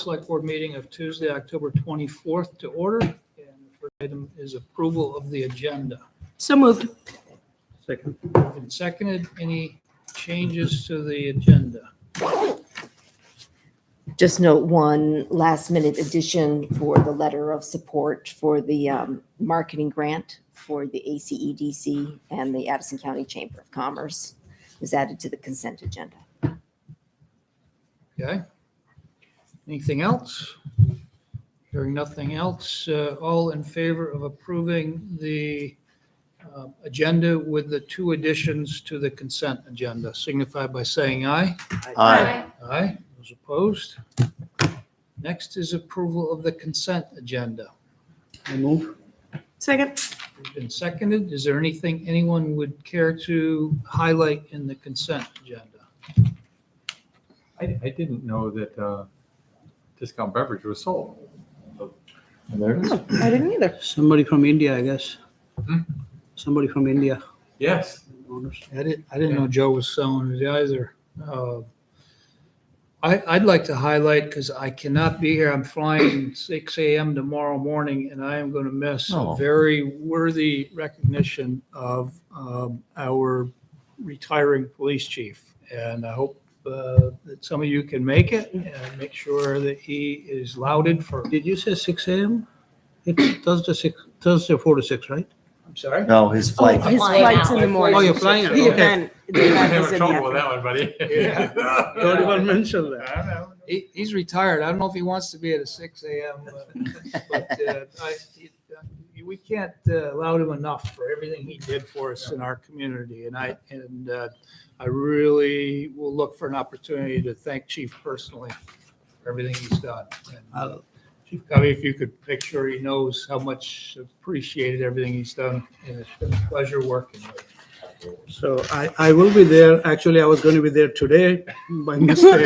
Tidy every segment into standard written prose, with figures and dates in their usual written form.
Select Board meeting of Tuesday, October 24th to order. And the first item is approval of the agenda. So moved. Second. Been seconded. Any changes to the agenda? Just note one last minute addition for the letter of support for the marketing grant for the ACEDC and the Addison County Chamber of Commerce was added to the consent agenda. Okay. Anything else? Hearing nothing else, all in favor of approving the agenda with the two additions to the consent agenda, signify by saying aye. Aye. Aye. Those opposed? Next is approval of the consent agenda. I move. Second. It's been seconded. Is there anything anyone would care to highlight in the consent agenda? I didn't know that discount beverage was sold. And there it is. I didn't either. Somebody from India, I guess. Hmm? Somebody from India. Yes. Owners. I didn't know Joe was selling it either. I'd like to highlight, because I cannot be here, I'm flying 6 a.m. tomorrow morning, and I am going to miss a Oh. very worthy recognition of our retiring police chief. And I hope that some of you can make it and make sure that he is lauded for, Did you say 6 a.m.? It's Thursday 4 to 6, right? I'm sorry? No, his flight. His flight's in the My morning. Oh, you're flying? The Okay. event. The I event have is in the trouble with afternoon. that one, buddy. Yeah. Don't even mention that. I know. He's retired. I don't know if he wants to be at a 6 a.m., but we can't laud him enough for everything he did for us in our community. And I really will look for an opportunity to thank Chief personally for everything he's done. And, I'll- Chief Covey, if you could make sure he knows how much appreciated everything he's done, and it's been a pleasure working with him. So I will be there. Actually, I was going to be there today by mistake.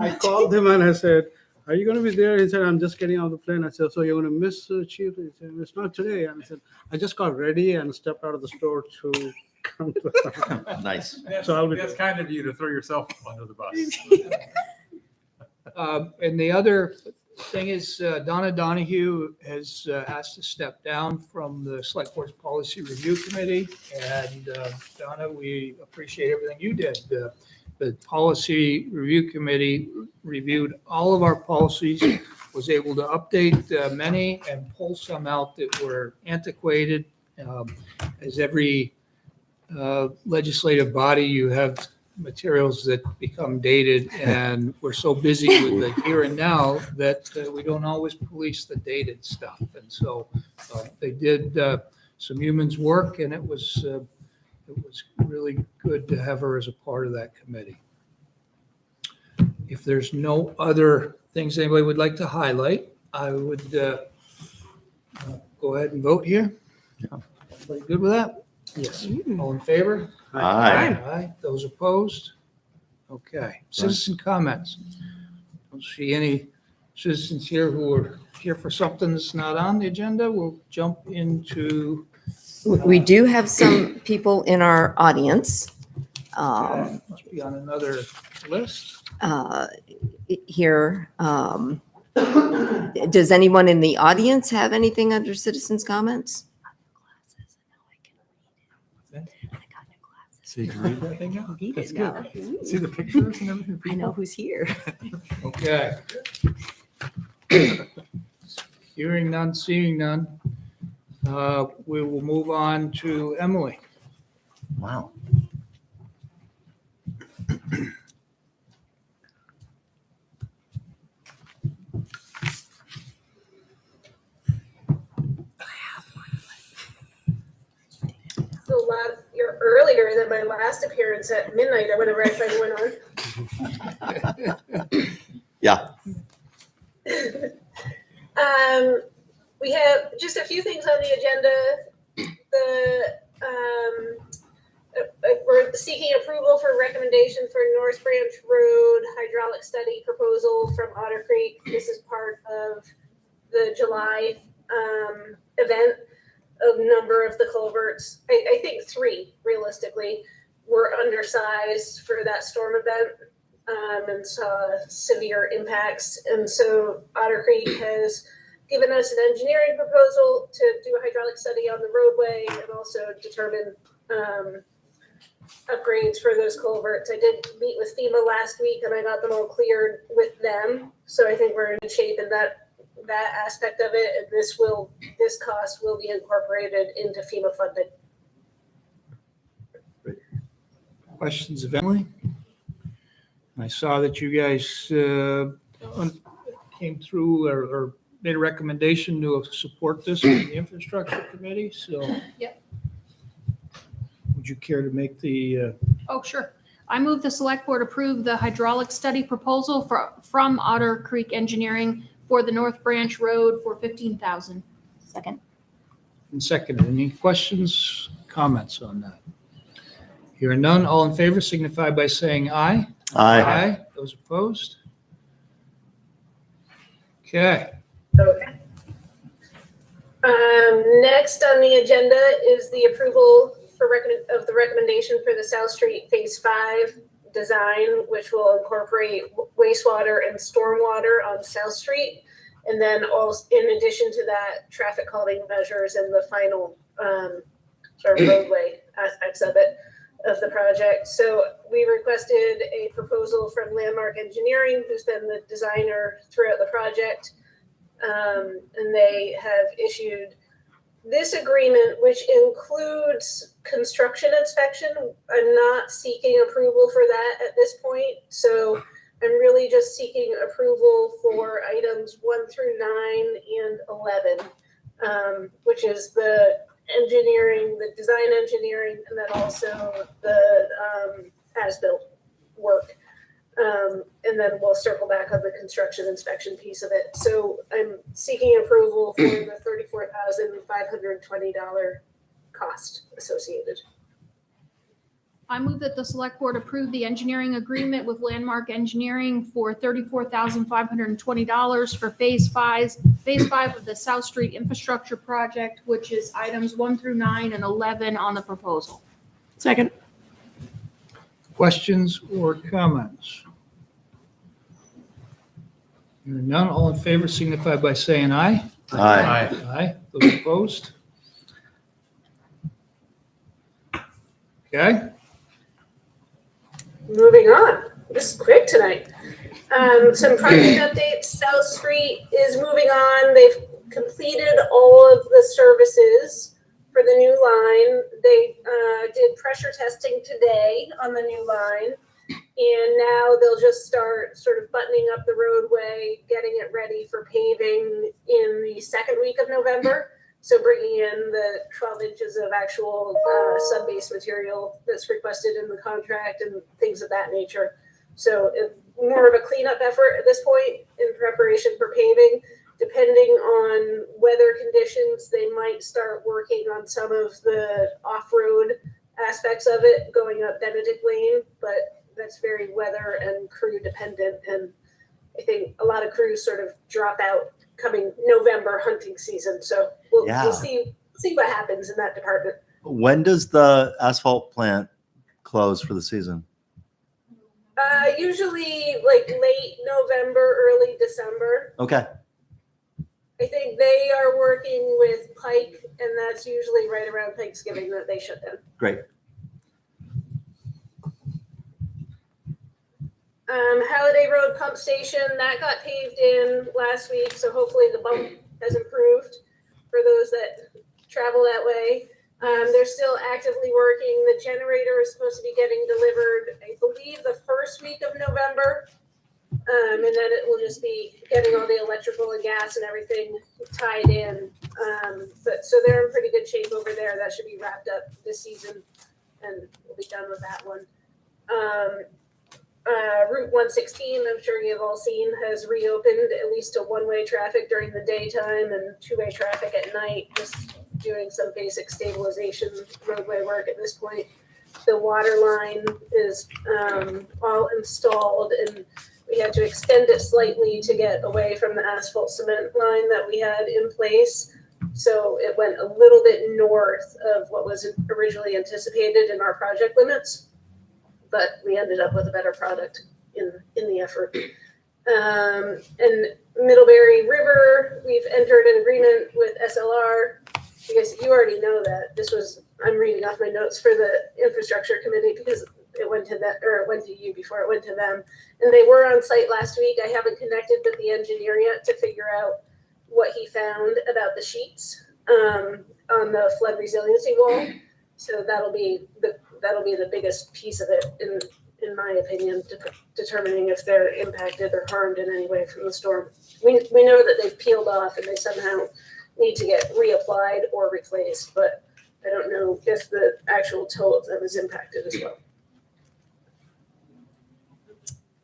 I called him and I said, "Are you going to be there?" He said, "I'm just getting on the plane." I said, "So you're going to miss Chief?" He said, "It's not today." And I said, "I just got ready and stepped out of the store to come to." Nice. So I'll be That's there. kind of you to throw yourself under the bus. And the other thing is Donna Donahue has asked to step down from the Select Board's Policy Review Committee. And Donna, we appreciate everything you did. The Policy Review Committee reviewed all of our policies, was able to update many and pull some out that were antiquated. As every legislative body, you have materials that become dated, and we're so busy with the here and now that we don't always police the dated stuff. And so they did some humans work, and it was really good to have her as a part of that committee. If there's no other things anybody would like to highlight, I would go ahead and vote here. Everybody good with that? Yes. All in favor? Aye. Aye. Those opposed? Okay. Citizen comments. Don't see any citizens here who are here for something that's not on the agenda. We'll jump into. We do have some people in our audience. Must be on another list. Here. Does anyone in the audience have anything under citizens' comments? So you can read that thing out? Read That's it good. now. See the pictures and everything? I know who's here. Okay. Hearing none, seeing none. We will move on to Emily. Wow. So you're earlier than my last appearance at midnight or whatever I finally went on. Yeah. We have just a few things on the agenda. We're seeking approval for recommendation for North Branch Road hydraulic study proposal from Otter Creek. This is part of the July event. A number of the culverts, I think 3 realistically, were undersized for that storm event. and saw severe impacts. And so Otter Creek has given us an engineering proposal to do a hydraulic study on the roadway and also determine upgrades for those culverts. I did meet with FEMA last week and I got them all cleared with them. So I think we're in good shape in that aspect of it. And this cost will be incorporated into FEMA funding. Questions of Emily? I saw that you guys came through or made a recommendation to support this from the infrastructure committee, so. Yep. Would you care to make the, Oh, sure. I move the select board approve the hydraulic study proposal from Otter Creek Engineering for the North Branch Road for $15,000. Second. second, any questions, comments on that? Hearing none, all in favor signify by saying aye. Aye. Those opposed? Okay. Okay. Next on the agenda is the approval of the recommendation for the South Street Phase 5 design, which will incorporate wastewater and stormwater on South Street. And then also, in addition to that, traffic calming measures and the final sort of roadway aspects of the project. So we requested a proposal from Landmark Engineering, who's been the designer throughout the project. And they have issued this agreement, which includes construction inspection. I'm not seeking approval for that at this point. So I'm really just seeking approval for items 1 through 9 and 11, which is the engineering, the design engineering, and then also the as-built work. And then we'll circle back on the construction inspection piece of it. So I'm seeking approval for the $34,520 cost associated. I move that the select board approve the engineering agreement with Landmark Engineering for $34,520 for phase 5 of the South Street Infrastructure Project, which is items 1 through 9 and 11 on the proposal. Second. Questions or comments? Hearing none, all in favor signify by saying aye. Aye. Aye. Those opposed? Okay. Moving on. This is quick tonight. Some project updates. South Street is moving on. They've completed all of the services for the new line. They did pressure testing today on the new line. And now they'll just start sort of buttoning up the roadway, getting it ready for paving in the second week of November. So bringing in the 12 inches of actual sub-base material that's requested in the contract and things of that nature. So it's more of a cleanup effort at this point in preparation for paving. Depending on weather conditions, they might start working on some of the off-road aspects of it, going up Benedict Lane, but that's very weather and crew dependent. And I think a lot of crews sort of drop out coming November hunting season. So we'll see what happens in that department. When does the asphalt plant close for the season? Usually like late November, early December. Okay. I think they are working with Pike, and that's usually right around Thanksgiving that they shut down. Great. Holiday Road Pump Station, that got paved in last week, so hopefully the bump has improved for those that travel that way. They're still actively working. The generator is supposed to be getting delivered, I believe, the first week of November. And then it will just be getting all the electrical and gas and everything tied in. But so they're in pretty good shape over there. That should be wrapped up this season, and we'll be done with that one. Route 116, I'm sure you've all seen, has reopened at least to one-way traffic during the daytime and two-way traffic at night, just doing some basic stabilization roadway work at this point. The water line is all installed, and we had to extend it slightly to get away from the asphalt cement line that we had in place. So it went a little bit north of what was originally anticipated in our project limits, but we ended up with a better product in the effort. And Middlebury River, we've entered an agreement with SLR. I guess you already know that. I'm reading off my notes for the infrastructure committee because it went to you before it went to them. And they were on site last week. I haven't connected with the engineer yet to figure out what he found about the sheets on the flood resiliency wall. So that'll be the biggest piece of it in my opinion, determining if they're impacted or harmed in any way from the storm. We know that they've peeled off and they somehow need to get reapplied or replaced, but I don't know if the actual toe of them is impacted as well.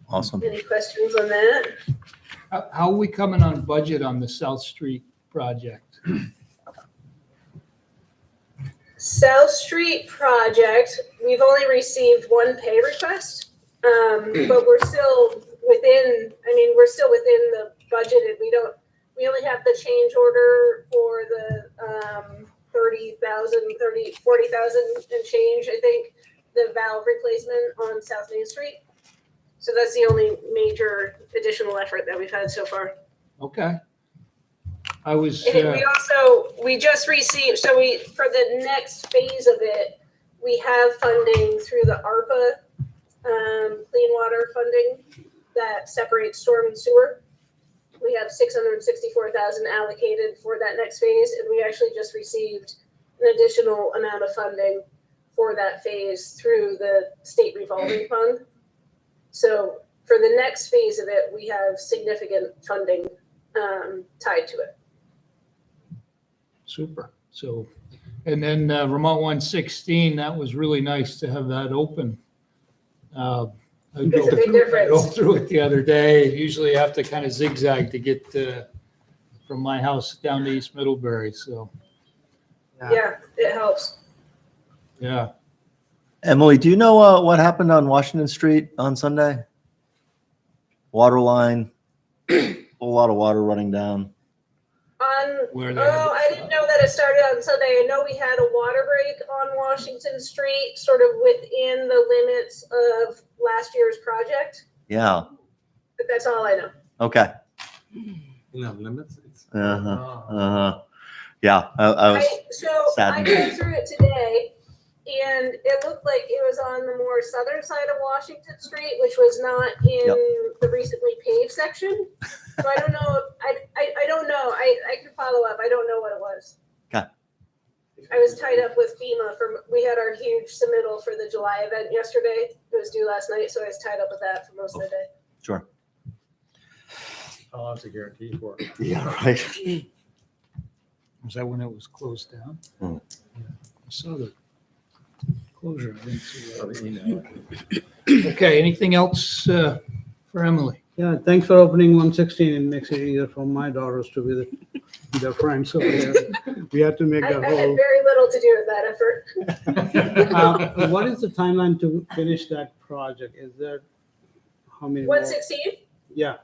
Awesome. Any questions on that? How are we coming on budget on the South Street project? South Street project, we've only received one pay request, but we're still within the budgeted. We only have the change order for the 40,000 and change, I think, the valve replacement on South Main Street. So that's the only major additional effort that we've had so far. Okay. I was, And we just received, for the next phase of it, we have funding through the ARPA clean water funding that separates storm and sewer. We have $664,000 allocated for that next phase, and we actually just received an additional amount of funding for that phase through the state revolving fund. So for the next phase of it, we have significant funding tied to it. super. So, and then Remote 116, that was really nice to have that open. I There's a big difference. drove through it the other day. Usually you have to kind of zigzag to get from my house down to East Middlebury. So, Yeah, it helps. yeah. Emily, do you know what happened on Washington Street on Sunday? Water line, a lot of water running down. Where they I didn't know that it started on Sunday. I know we had a water break on Washington Street, sort of within the limits of last year's project, Yeah. but that's all I know. Okay. In our limits. Uh-huh. Yeah. I was I saddened. drove through it today, and it looked like it was on the more southern side of Washington Street, which was not in the recently paved section. So I don't know. I don't know. I can follow up. I don't know what it was. Okay. I was tied up with FEMA we had our huge submittal for the July event yesterday. It was due last night, so I was tied up with that for most of the day. Sure. How long's the guarantee for? Yeah, right. Was that when it was closed down? Hmm. I saw the closure. I didn't see Of that. the email. Okay, anything else for Emily? Yeah, thanks for opening 116. It makes it easier for my daughters to visit their friends over there. We had to make I that had whole. very little to do with that effort. What is the timeline to finish that project? Is there how many? more? 116? Yeah.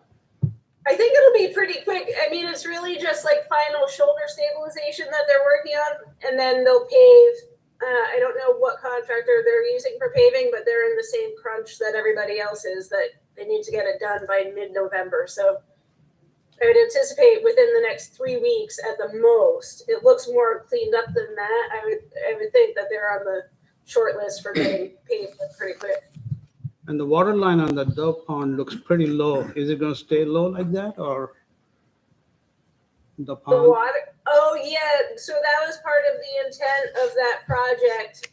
I think it'll be pretty quick. I mean, it's really just like final shoulder stabilization that they're working on, and then they'll pave. I don't know what contractor they're using for paving, but they're in the same crunch that everybody else is, that they need to get it done by mid-November. So I would anticipate within the next 3 weeks at the most. It looks more cleaned up than that. I would think that they're on the short list for getting paved pretty quick. And the water line on the Dove Pond looks pretty low. Is it going to stay low like that, or the The pond? water, oh yeah, so that was part of the intent of that project,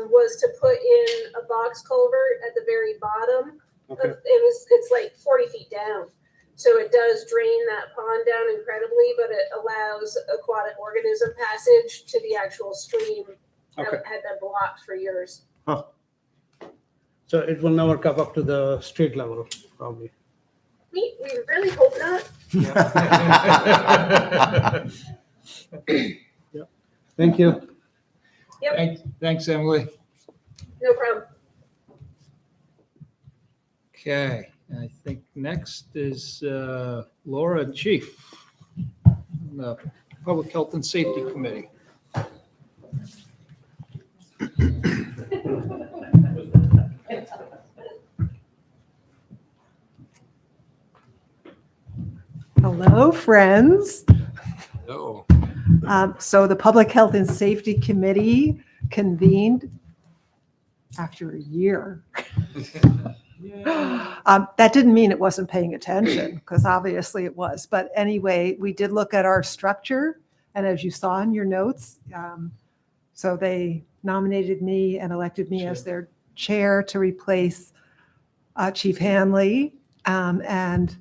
was to put in a box culvert at the very bottom. Okay. It's like 40 feet down. So it does drain that pond down incredibly, but it allows aquatic organism passage to the actual stream that Okay. had been blocked for years. So it will never come up to the street level, probably. We really hope not. Thank you. Thanks, Emily. No problem. Okay, I think next is Laura Chief, the Public Health and Safety Committee. Hello, friends. No. So the Public Health and Safety Committee convened after a year. That didn't mean it wasn't paying attention, because obviously it was. But anyway, we did look at our structure, and as you saw in your notes, so they nominated me and elected me as their chair to replace Chief Hanley. And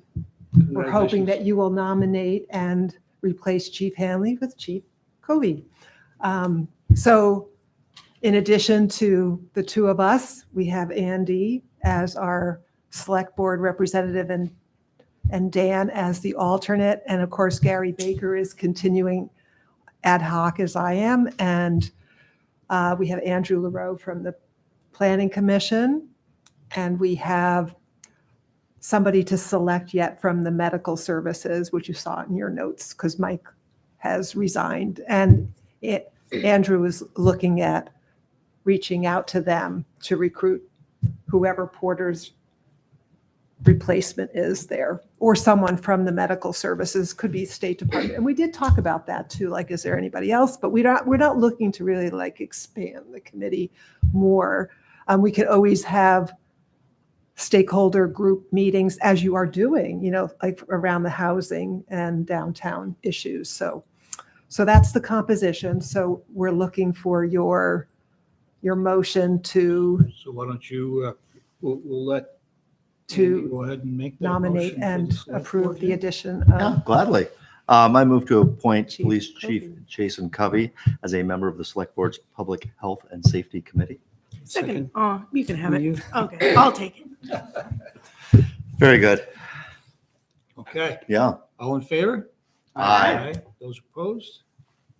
we're hoping that you will nominate and replace Chief Hanley with Chief Covey. So in addition to the two of us, we have Andy as our select board representative and Dan as the alternate. And of course, Gary Baker is continuing ad hoc as I am. And we have Andrew LaRoe from the Planning Commission. And we have somebody to select yet from the medical services, which you saw in your notes, because Mike has resigned. And Andrew is looking at reaching out to them to recruit whoever Porter's replacement is there, or someone from the medical services, could be State Department. And we did talk about that too, like, is there anybody else? But we're not looking to really like expand the committee more. We could always have stakeholder group meetings, as you are doing, like around the housing and downtown issues. So that's the composition. So we're looking for your motion to So why don't you, we'll let To Andy go ahead and make that nominate motion for and the select approve board the then. addition Yeah, of gladly. I move to appoint Chief Police Chief Covey. Jason Covey as a member of the Select Board's Public Health and Safety Committee. Second. Oh, you can have You? it. Okay, I'll take it. Very good. Okay, Yeah, all in favor? Aye. Those opposed?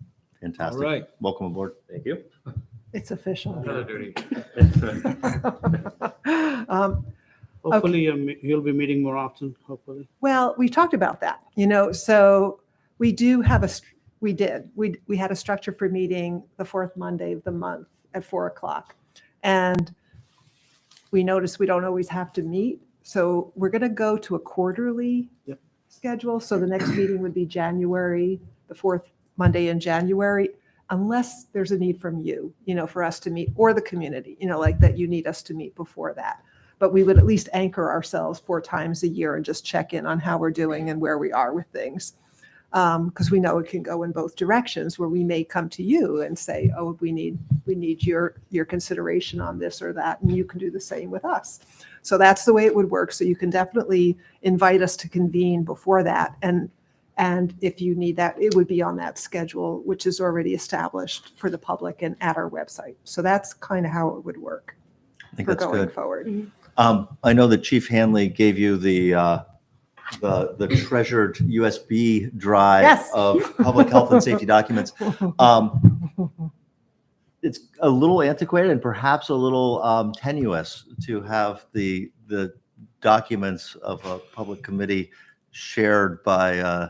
All fantastic. right. Welcome aboard. Thank you. it's official. Another duty. Hopefully, you'll be meeting more often, hopefully. Well, we talked about that, so we do have we had a structure for meeting the fourth Monday of the month at 4:00. And we noticed we don't always have to meet. So we're going to go to a quarterly schedule. So the next meeting would be January, the fourth Monday in January, unless there's a need from you, for us to meet, or the community, like that you need us to meet before that. But we would at least anchor ourselves 4 times a year and just check in on how we're doing and where we are with things. Because we know it can go in both directions, where we may come to you and say, oh, we need your consideration on this or that, and you can do the same with us. So that's the way it would work. So you can definitely invite us to convene before that. And if you need that, it would be on that schedule, which is already established for the public and at our website. So that's kind of how it would work I think for that's going good. forward. I know that Chief Hanley gave you the treasured USB drive Yes. of public health and safety documents. It's a little antiquated and perhaps a little tenuous to have the documents of a public committee shared by a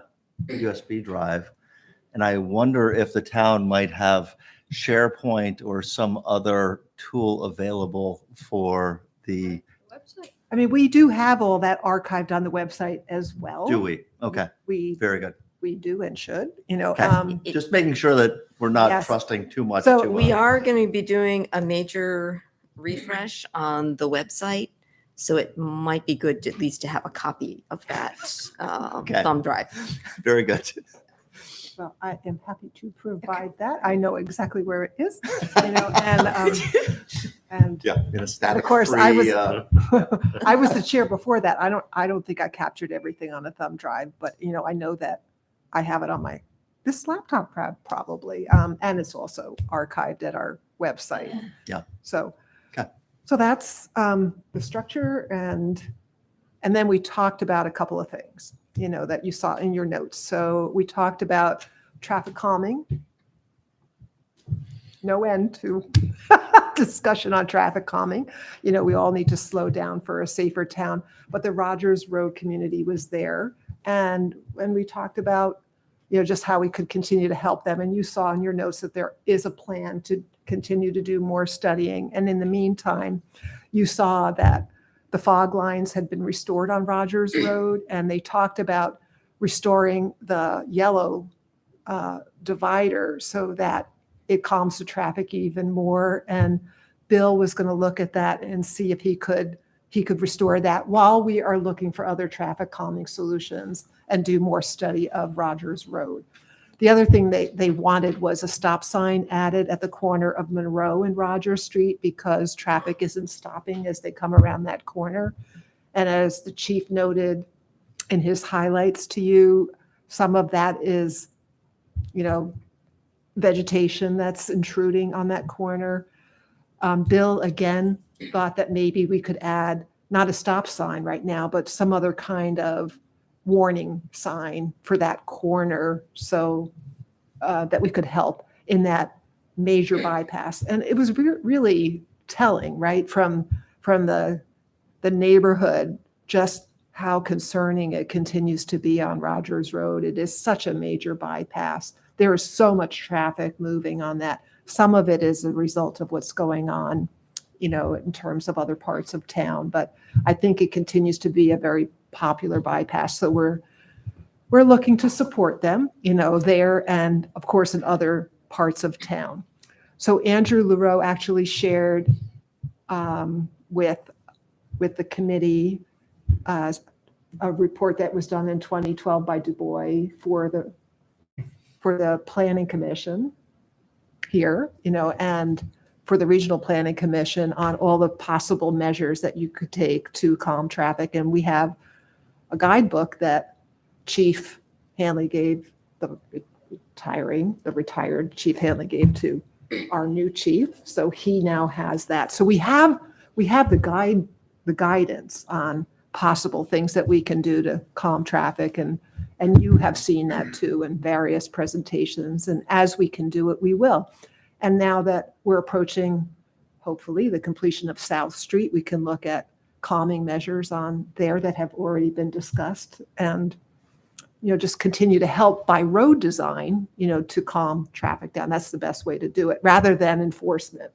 USB drive. And I wonder if the town might have SharePoint or some other tool available for the, Website. I mean, we do have all that archived on the website as well. do we? Okay, We very good. do and should, Okay. Just making sure that we're not Yes. trusting too much. So to, We are going to be doing a major refresh on the website. So it might be good at least to have a copy of that Okay. thumb drive. Very good. Well, I am happy to provide that. I know exactly where it is, and Yeah, in a static course, I was- free, I was the chair before that. I don't think I captured everything on a thumb drive, but I know that I have it on this laptop probably, and it's also archived at our website. Yeah. So, Okay. so that's the structure, and then we talked about a couple of things, that you saw in your notes. So we talked about traffic calming. No end to discussion on traffic calming. We all need to slow down for a safer town. But the Rogers Road community was there. And when we talked about, just how we could continue to help them. And you saw in your notes that there is a plan to continue to do more studying. And in the meantime, you saw that the fog lines had been restored on Rogers Road. And they talked about restoring the yellow divider so that it calms the traffic even more. And Bill was going to look at that and see if he could restore that while we are looking for other traffic calming solutions and do more study of Rogers Road. The other thing they wanted was a stop sign added at the corner of Monroe and Rogers Street because traffic isn't stopping as they come around that corner. And as the chief noted in his highlights to you, some of that is, vegetation that's intruding on that corner. Bill, again, thought that maybe we could add not a stop sign right now, but some other kind of warning sign for that corner so that we could help in that major bypass. And it was really telling, right, from the neighborhood, just how concerning it continues to be on Rogers Road. It is such a major bypass. There is so much traffic moving on that. Some of it is a result of what's going on, in terms of other parts of town. But I think it continues to be a very popular bypass. So we're looking to support them, there and of course in other parts of town. So Andrew Leroux actually shared with the committee a report that was done in 2012 by Du Bois for the Planning Commission here, and for the Regional Planning Commission on all the possible measures that you could take to calm traffic. And we have a guidebook that Chief Hanley gave, the retired Chief Hanley gave to our new chief. So he now has that. So we have the guidance on possible things that we can do to calm traffic. And you have seen that too in various presentations. And as we can do it, we will. And now that we're approaching, hopefully, the completion of South Street, we can look at calming measures on there that have already been discussed and, just continue to help by road design, to calm traffic down. That's the best way to do it rather than enforcement,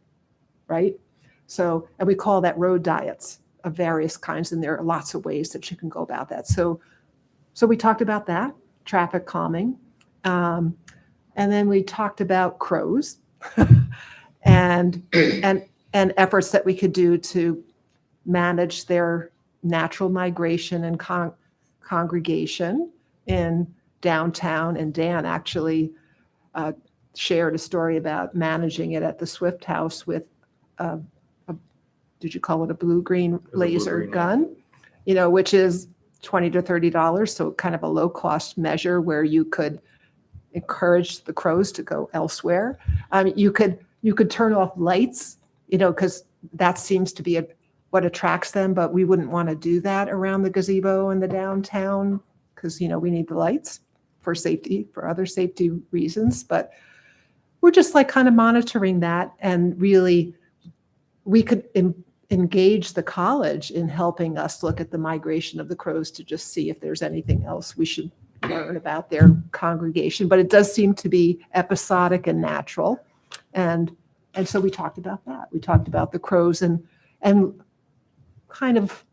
right? So, and we call that road diets of various kinds, and there are lots of ways that you can go about that. So we talked about that, traffic calming. And then we talked about crows and efforts that we could do to manage their natural migration and congregation in downtown. And Dan actually shared a story about managing it at the Swift House with did you call it a blue-green laser gun? Which is $20 to $30. So kind of a low-cost measure where you could encourage the crows to go elsewhere. You could turn off lights, because that seems to be what attracts them, but we wouldn't want to do that around the gazebo in the downtown because, we need the lights for safety, for other safety reasons. But we're just kind of monitoring that, and really we could engage the college in helping us look at the migration of the crows to just see if there's anything else we should learn about their congregation. But it does seem to be episodic and natural. And so we talked about that. We talked about the crows and kind of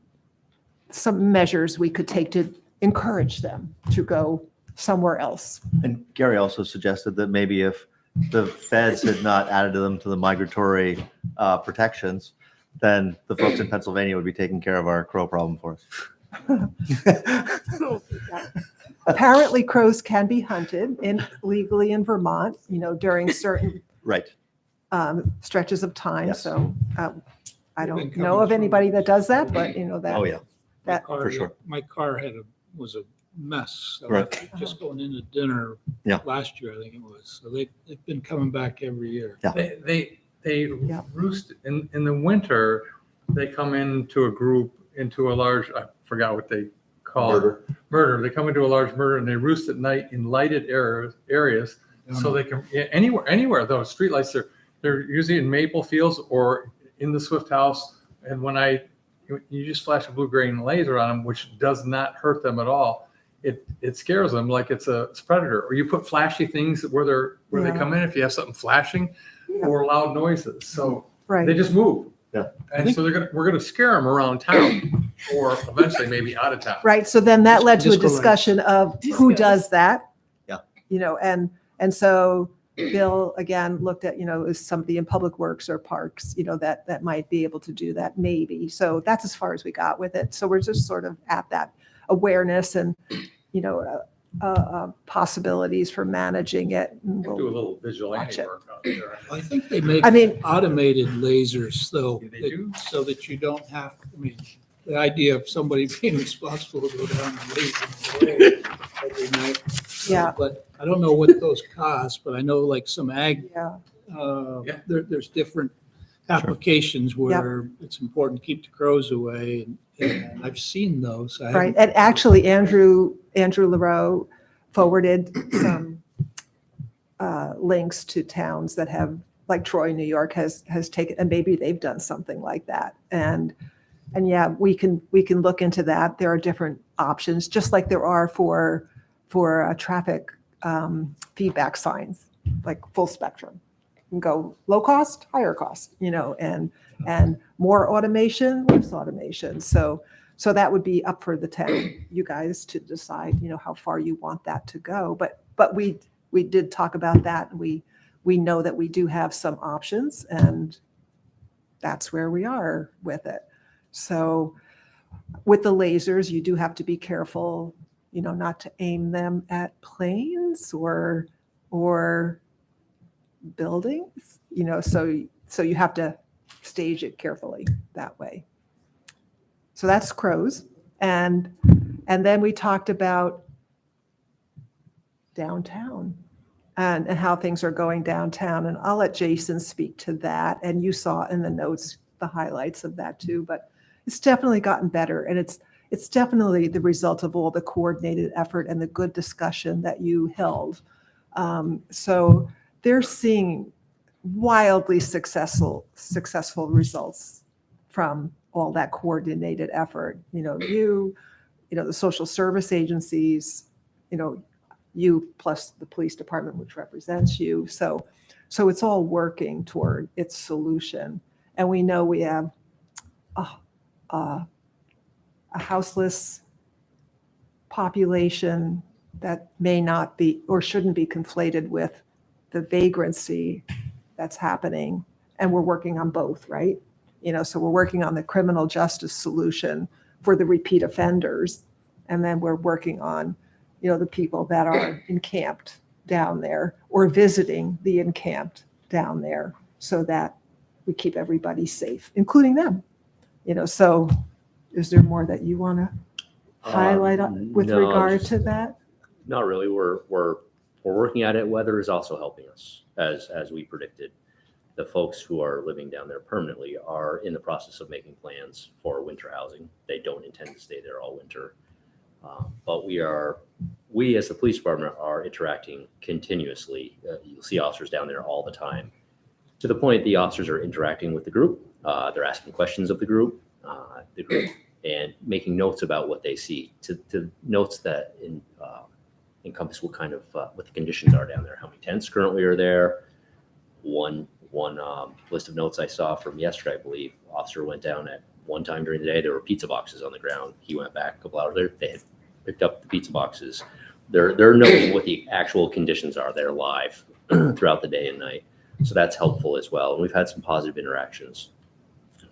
some measures we could take to encourage them to go somewhere else. And Gary also suggested that maybe if the feds had not added them to the migratory protections, then the folks in Pennsylvania would be taking care of our crow problem for us. Apparently crows can be hunted legally in Vermont, during certain Right. stretches of time. Yes. So I They've been don't know coming of from- anybody that does that, but that. Oh, yeah. That Car- For sure. My car was a mess. So Right. after just going into dinner Yeah. last year, I think it was. So they've been coming back every year. Yeah. They Yeah. roost in the winter. They come into a large, I forgot what they call it. Murder. They come into a large murder and they roost at night in lighted areas. So they can, anywhere though, streetlights, they're usually in Maple Fields or in the Swift House. And when you just flash a blue-green laser on them, which does not hurt them at all, it scares them like it's a predator. Or you put flashy things where they Yeah. come in if you have something flashing or loud noises. So Right. they just move. And so we're gonna scare them around town or eventually maybe out of town. Right, so then that led to a Disco lights. discussion of who does that. Yeah. You know, and so Bill, again, looked at, is somebody in Public Works or Parks, that might be able to do that, maybe. So that's as far as we got with it. So we're just sort of at that awareness and, possibilities for managing it. And Do a we'll- little vigilante watch it. work out there. I think they make I mean- automated lasers though, They do? so that you don't have, the idea of somebody being responsible to go down and laser them away every night. Yeah. But I don't know what those cost, but I know like some ag, Yeah, Yeah. there's different applications where it's important to keep the crows away, and I've seen those. I right. haven't- And actually, Andrew LaRoe forwarded some links to towns that have, like Troy, New York has taken, and maybe they've done something like that. And yeah, we can look into that. There are different options, just like there are for traffic feedback signs, like full spectrum. You can go low cost, higher cost, and more automation, less automation. So that would be up for the town, you guys to decide, how far you want that to go. But we did talk about that. And we know that we do have some options, and that's where we are with it. So with the lasers, you do have to be careful, not to aim them at planes or buildings, so you have to stage it carefully that way. So that's crows. And then we talked about downtown and how things are going downtown. And I'll let Jason speak to that. And you saw in the notes the highlights of that too, but it's definitely gotten better. And it's definitely the result of all the coordinated effort and the good discussion that you held. So they're seeing wildly successful results from all that coordinated effort. The social service agencies, you plus the police department, which represents you. So it's all working toward its solution. And we know we have a houseless population that may not be or shouldn't be conflated with the vagrancy that's happening. And we're working on both, right? So we're working on the criminal justice solution for the repeat offenders. And then we're working on, the people that are encamped down there or visiting the encamped down there so that we keep everybody safe, including them. So is there more that you want to highlight with no, regard just- to that? Not really. We're working at it. Weather is also helping us, as we predicted. The folks who are living down there permanently are in the process of making plans for winter housing. They don't intend to stay there all winter. But we as the police department are interacting continuously. You'll see officers down there all the time. To the point, the officers are interacting with the group. They're asking questions of the group, and making notes about what they see. To notes that encompass what kind of what the conditions are down there. How many tents currently are there? One list of notes I saw from yesterday, I believe, officer went down at one time during the day. There were pizza boxes on the ground. He went back a couple hours later. They had picked up the pizza boxes. They're knowing what the actual conditions are. They're live throughout the day and night. So that's helpful as well. And we've had some positive interactions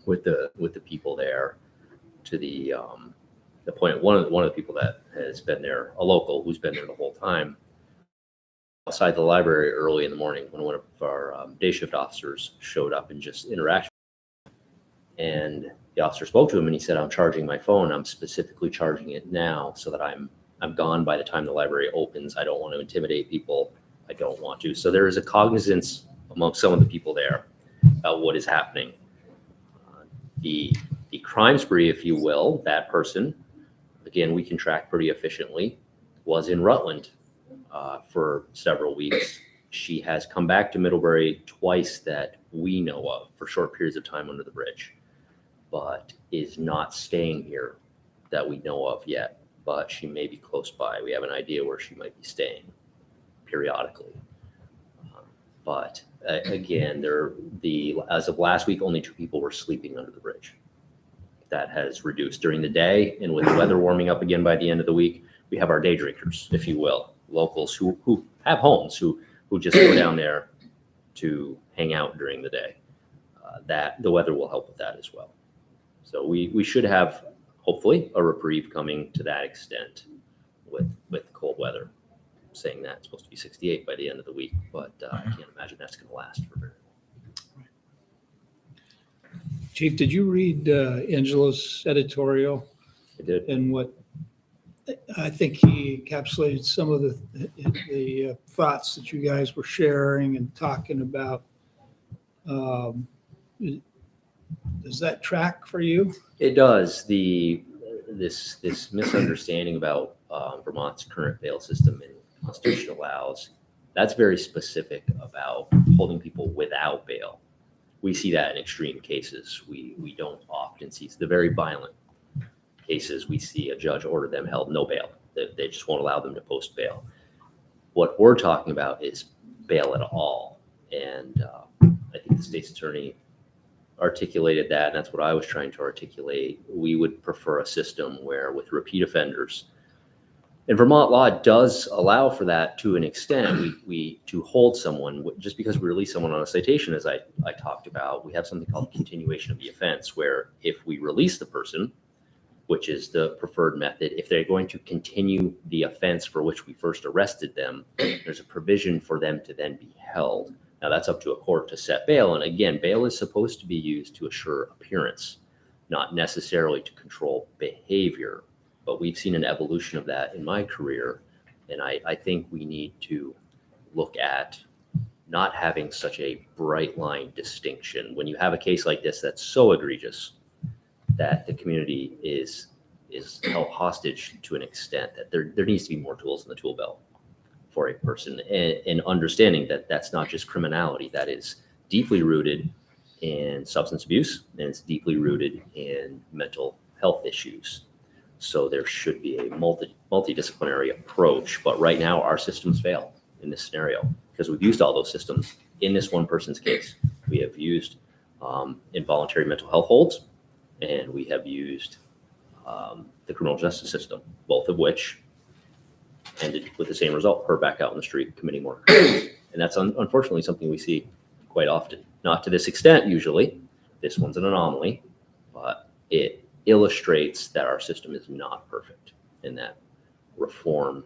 with the people there. To the point, one of the people that has been there, a local who's been there the whole time, outside the library early in the morning when one of our day shift officers showed up and just interacted. And the officer spoke to him and he said, "I'm charging my phone. I'm specifically charging it now so that I'm gone by the time the library opens. I don't want to intimidate people. I don't want to." So there is a cognizance among some of the people there about what is happening. The crime spree, if you will, that person, again, we can track pretty efficiently, was in Rutland for several weeks. She has come back to Middlebury twice that we know of for short periods of time under the bridge, but is not staying here that we know of yet. But she may be close by. We have an idea where she might be staying periodically. But Again, as of last week, only 2 people were sleeping under the bridge. That has reduced during the day, and with the weather warming up again by the end of the week, we have our day drinkers, if you will, locals who have homes, who just go down there to hang out during the day. That the weather will help with that as well. So we should have, hopefully, a reprieve coming to that extent with cold weather. Saying that it's supposed to be 68 by the end of the week, but I can't imagine that's going to last for very long. Chief, did you read Angelo's editorial? I did. And what I think he encapsulated some of the thoughts that you guys were sharing and talking about. Does that track for you? It does. This misunderstanding about Vermont's current bail system and Constitution allows, that's very specific about holding people without bail. We see that in extreme cases. We don't often see the very violent cases. We see a judge order them held no bail. They just won't allow them to post bail. What we're talking about is bail at all. And I think the state's attorney articulated that, and that's what I was trying to articulate. We would prefer a system where with repeat offenders, and Vermont law does allow for that to an extent. We to hold someone, just because we release someone on a citation, as I talked about, we have something called continuation of the offense, where if we release the person, which is the preferred method, if they're going to continue the offense for which we first arrested them, there's a provision for them to then be held. Now that's up to a court to set bail. And again, bail is supposed to be used to assure appearance, not necessarily to control behavior. But we've seen an evolution of that in my career. And I think we need to look at not having such a bright line distinction. When you have a case like this that's so egregious that the community is held hostage to an extent, that there needs to be more tools in the tool belt for a person, and understanding that that's not just criminality, that is deeply rooted in substance abuse, and it's deeply rooted in mental health issues. So there should be a multidisciplinary approach. But right now our systems fail in this scenario because we've used all those systems in this one person's case. We have used involuntary mental health holds, and we have used the criminal justice system, both of which ended with the same result, her back out in the street committing more crimes. And that's unfortunately something we see quite often. Not to this extent usually. This one's an anomaly, but it illustrates that our system is not perfect and that reform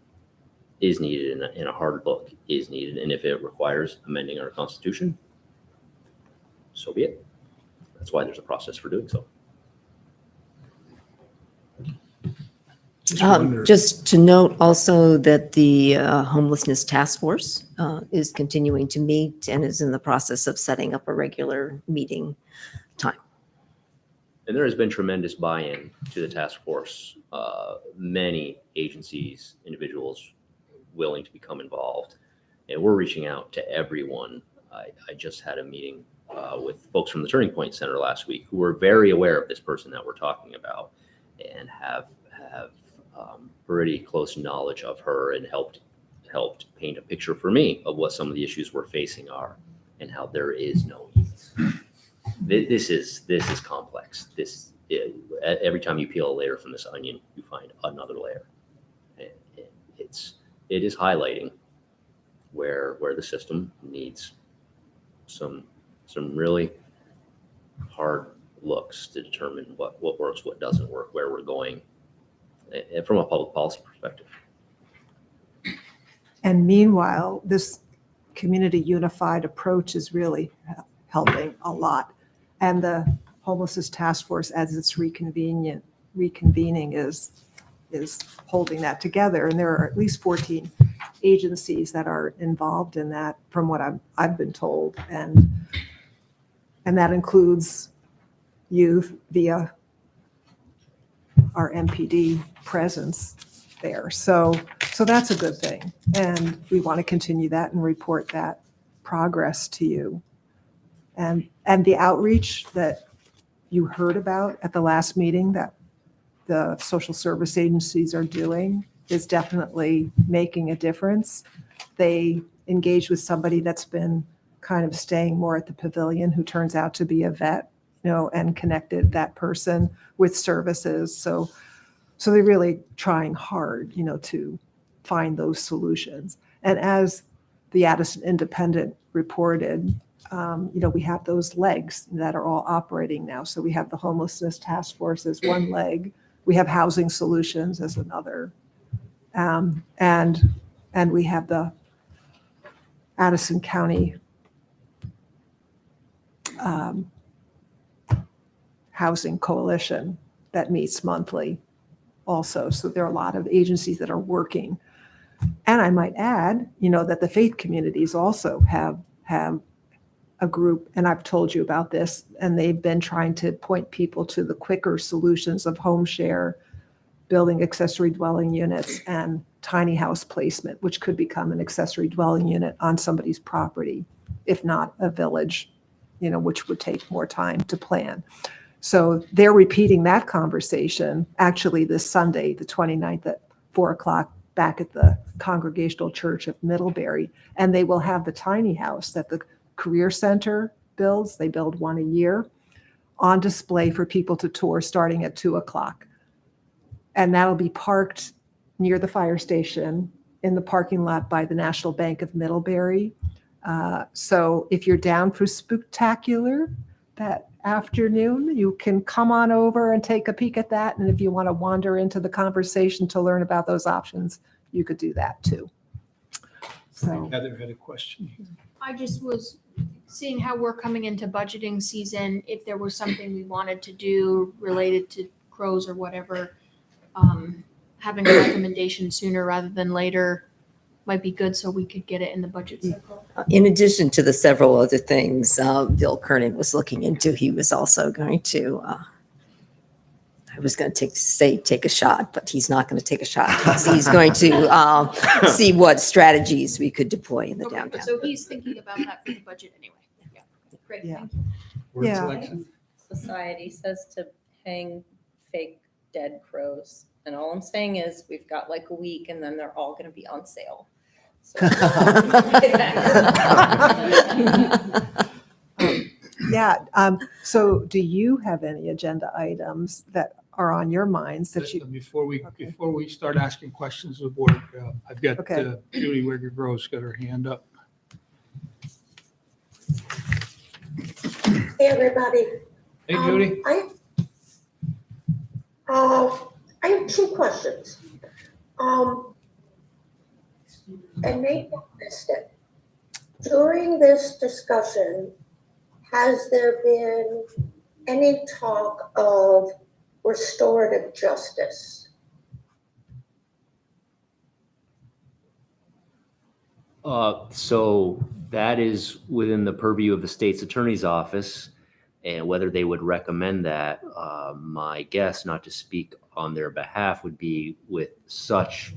is needed and a hard look is needed. And if it requires amending our Constitution, so be it. That's why there's a process for doing so. Just to note also that the homelessness task force is continuing to meet and is in the process of setting up a regular meeting time. And there has been tremendous buy-in to the task force. Many agencies, individuals willing to become involved. And we're reaching out to everyone. I just had a meeting with folks from the Turning Point Center last week who were very aware of this person that we're talking about and have pretty close knowledge of her, and helped paint a picture for me of what some of the issues we're facing are and how there is no ease. This is complex. Every time you peel a layer from this onion, you find another layer. It is highlighting where the system needs some really hard looks to determine what works, what doesn't work, where we're going, and from a public policy perspective. And meanwhile, this community unified approach is really helping a lot. And the homelessness task force, as it's reconvening is holding that together. And there are at least 14 agencies that are involved in that, from what I've been told. And that includes youth via our MPD presence there. So that's a good thing. And we want to continue that and report that progress to you. And the outreach that you heard about at the last meeting that the social service agencies are doing is definitely making a difference. They engage with somebody that's been kind of staying more at the pavilion, who turns out to be a vet, and connected that person with services. So they're really trying hard, to find those solutions. And as the Addison Independent reported, we have those legs that are all operating now. So we have the homelessness task force as one leg. We have housing solutions as another. And we have the Addison County Housing Coalition that meets monthly also. So there are a lot of agencies that are working. And I might add, that the faith communities also have a group, and I've told you about this, and they've been trying to point people to the quicker solutions of home share, building accessory dwelling units, and tiny house placement, which could become an accessory dwelling unit on somebody's property, if not a village, which would take more time to plan. So they're repeating that conversation actually this Sunday, the 29th at 4:00 back at the Congregational Church of Middlebury. And they will have the tiny house that the Career Center builds. They build one a year on display for people to tour starting at 2:00. And that'll be parked near the fire station in the parking lot by the National Bank of Middlebury. So if you're down for Spooktacular that afternoon, you can come on over and take a peek at that. And if you want to wander into the conversation to learn about those options, you could do that too. So Heather had a question here. I just was seeing how we're coming into budgeting season, if there was something we wanted to do related to crows or whatever, having a recommendation sooner rather than later might be good so we could get it in the budget cycle. In addition to the several other things Bill Kernan was looking into, he was also going to, I was going to take a shot, but he's not going to take a shot. He's going to see what strategies we could deploy in the Okay, downtown. so he's thinking about that for the budget anyway. Yeah, great, Yeah. thank you. Word Yeah. selection. Society says to hang fake dead crows. And all I'm saying is we've got like a week and then they're all going to be on sale. So yeah. So do you have any agenda items that are on your minds that you? Before we Okay. start asking questions of the board, I've got Okay. Judy Wigger Gross got her hand up. Hey, everybody. Hey, Judy. I have two questions. And maybe I missed it. During this discussion, has there been any talk of restorative justice? So that is within the purview of the state's attorney's office, and whether they would recommend that, my guess, not to speak on their behalf, would be with such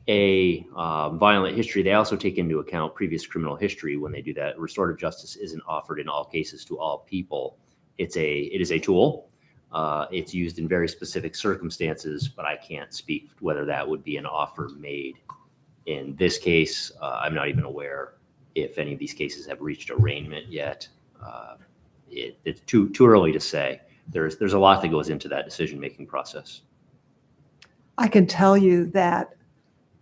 a violent history. They also take into account previous criminal history when they do that. Restorative justice isn't offered in all cases to all people. It is a tool. It's used in very specific circumstances, but I can't speak whether that would be an offer made. In this case, I'm not even aware if any of these cases have reached arraignment yet. It's too early to say. There's a lot that goes into that decision-making process. I can tell you that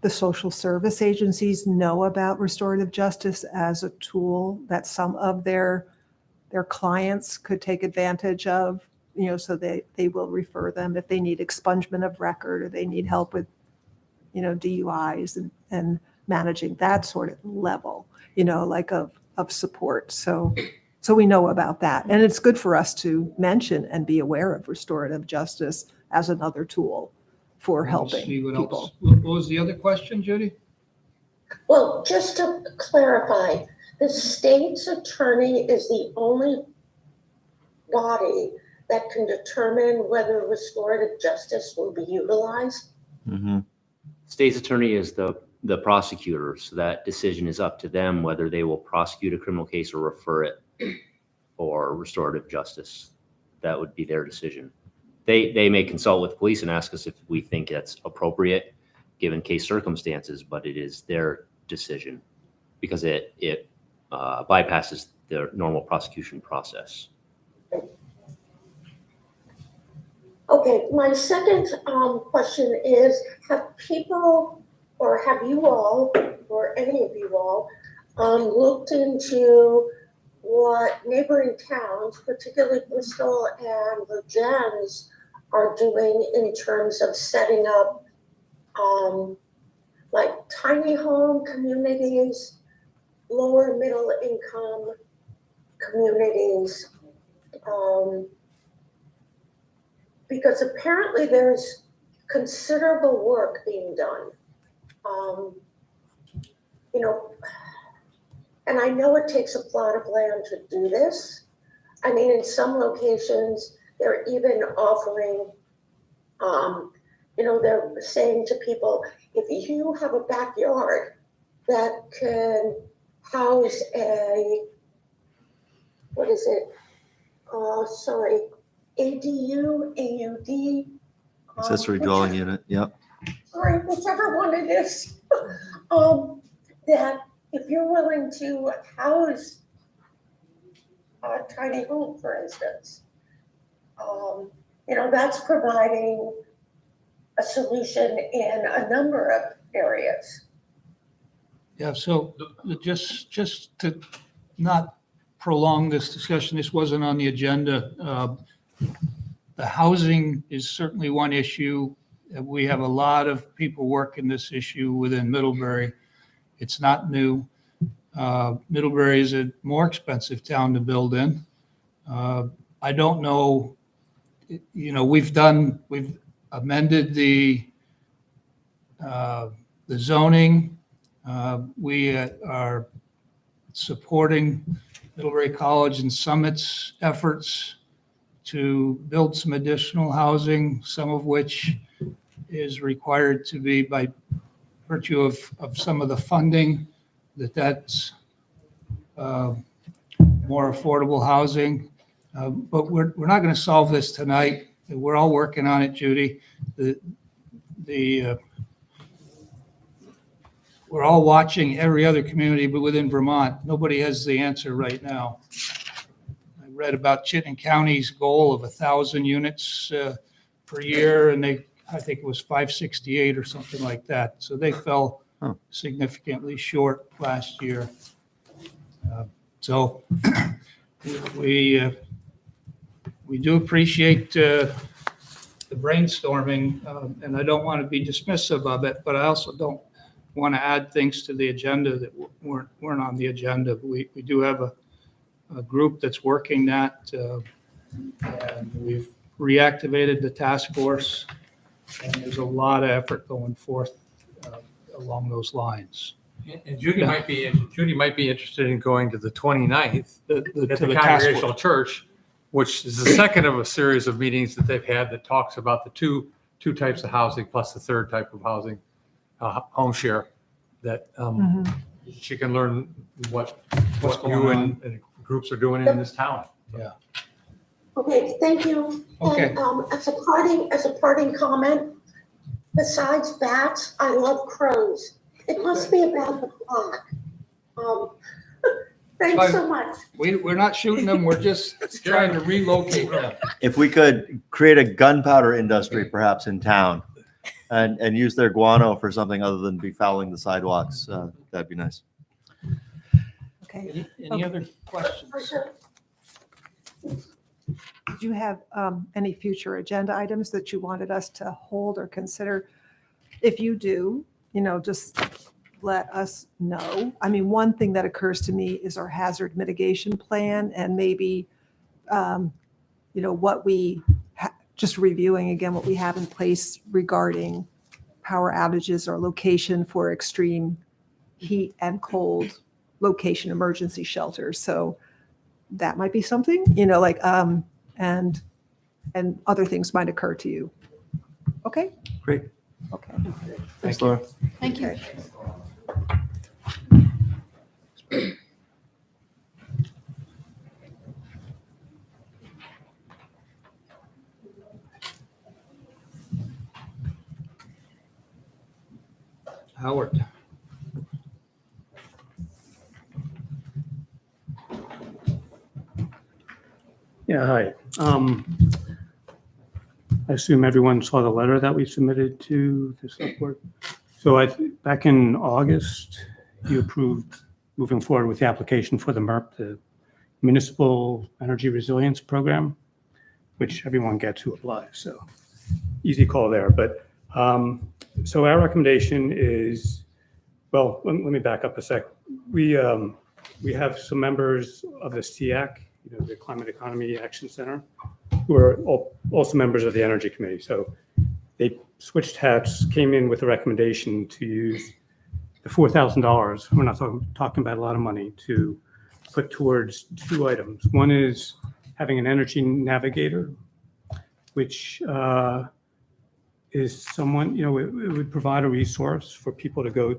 the social service agencies know about restorative justice as a tool that some of their clients could take advantage of, so they will refer them if they need expungement of record or they need help with, DUIs and managing that sort of level, like of support. So we know about that. And it's good for us to mention and be aware of restorative justice as another tool for helping See what people. else. What was the other question, Judy? Well, just to clarify, the state's attorney is the only body that can determine whether restorative justice will be utilized? Mhm. State's attorney is the prosecutor, so that decision is up to them whether they will prosecute a criminal case or refer it for restorative justice. That would be their decision. They may consult with police and ask us if we think that's appropriate given case circumstances, but it is their decision. because it bypasses the normal prosecution process. Okay, my second question is, have people, or have you all, or any of you all, looked into what neighboring towns, particularly Bristol and Virgins, are doing in terms of setting up like tiny home communities, lower middle income communities? Because apparently there's considerable work being done. You know, and I know it takes a plot of land to do this. I mean, in some locations, they're even offering, you know, they're saying to people, if you have a backyard that can house a, what is it? Sorry, ADU, AUD. Accessory dwelling unit, yep. Sorry, whichever one it is. That if you're willing to house a tiny home, for instance, you know, that's providing a solution in a number of areas. Yeah, so just to not prolong this discussion, this wasn't on the agenda. The housing is certainly one issue. We have a lot of people working this issue within Middlebury. It's not new. Middlebury is a more expensive town to build in. I don't know, you know, we've amended the zoning. We are supporting Middlebury College and Summit's efforts to build some additional housing, some of which is required to be by virtue of some of the funding, that's more affordable housing. But we're not going to solve this tonight. We're all working on it, Judy. We're all watching every other community, but within Vermont, nobody has the answer right now. I read about Chittenden County's goal of 1,000 units per year, and I think it was 568 or something like that. So they fell significantly short last year. So we do appreciate the brainstorming, and I don't want to be dismissive of it, but I also don't want to add things to the agenda that weren't on the agenda. We do have a group that's working that, and we've reactivated the task force, and there's a lot of effort going forth along those lines. And Judy might be interested in going to the 29th at To the the task Congregational force. Church, which is the second of a series of meetings that they've had that talks about the two types of housing plus the third type of housing, home share, that she can learn what going you on. and groups are doing in this town. Okay, thank you. Okay. And as a parting comment, besides bats, I love crows. It must be about the clock. Thanks so much. We're not shooting them, we're just trying to relocate them. If we could create a gunpowder industry perhaps in town and use their guano for something other than befouling the sidewalks, that'd be nice. Okay. Any other questions? Did you have any future agenda items that you wanted us to hold or consider? If you do, you know, just let us know. I mean, one thing that occurs to me is our hazard mitigation plan, and maybe, you know, what we, just reviewing again what we have in place regarding power outages or location for extreme heat and cold location emergency shelters. So that might be something, you know, like, and other things might occur to you. Okay? Great. Okay. Thanks, Laura. Thank you. Howard. Yeah, hi. I assume everyone saw the letter that we submitted to the select board. So back in August, you approved moving forward with the application for the MERP, the Municipal Energy Resilience Program, which everyone gets who applies. So easy call there. But so our recommendation is, well, let me back up a sec. We have some members of the SEAC, the Climate Economy Action Center, who are also members of the Energy Committee. So they switched hats, came in with a recommendation to use the $4,000. We're not talking about a lot of money to put towards two items. One is having an energy navigator, which is someone, it would provide a resource for people to go,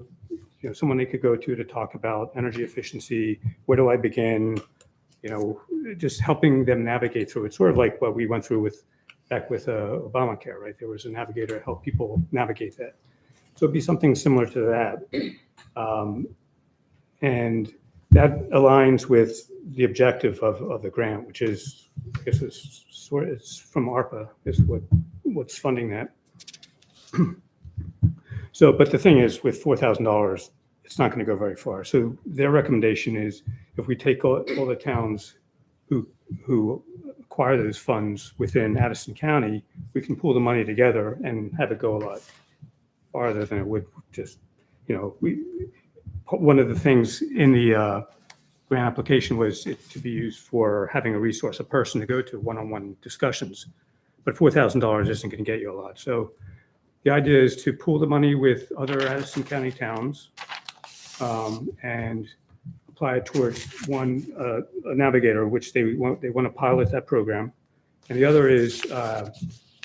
someone they could go to talk about energy efficiency. Where do I begin? Just helping them navigate through it. Sort of like what we went through back with Obamacare, right? There was a navigator to help people navigate that. So it'd be something similar to that. And that aligns with the objective of the grant, which is, I guess it's from ARPA is what's funding that. So, but the thing is, with $4,000, it's not going to go very far. So their recommendation is, if we take all the towns who acquire those funds within Addison County, we can pull the money together and have it go a lot farther than it would just, one of the things in the grant application was it to be used for having a resource, a person to go to one-on-one discussions. But $4,000 isn't going to get you a lot. So the idea is to pool the money with other Addison County towns and apply it towards one a navigator, which they want to pilot that program. And the other is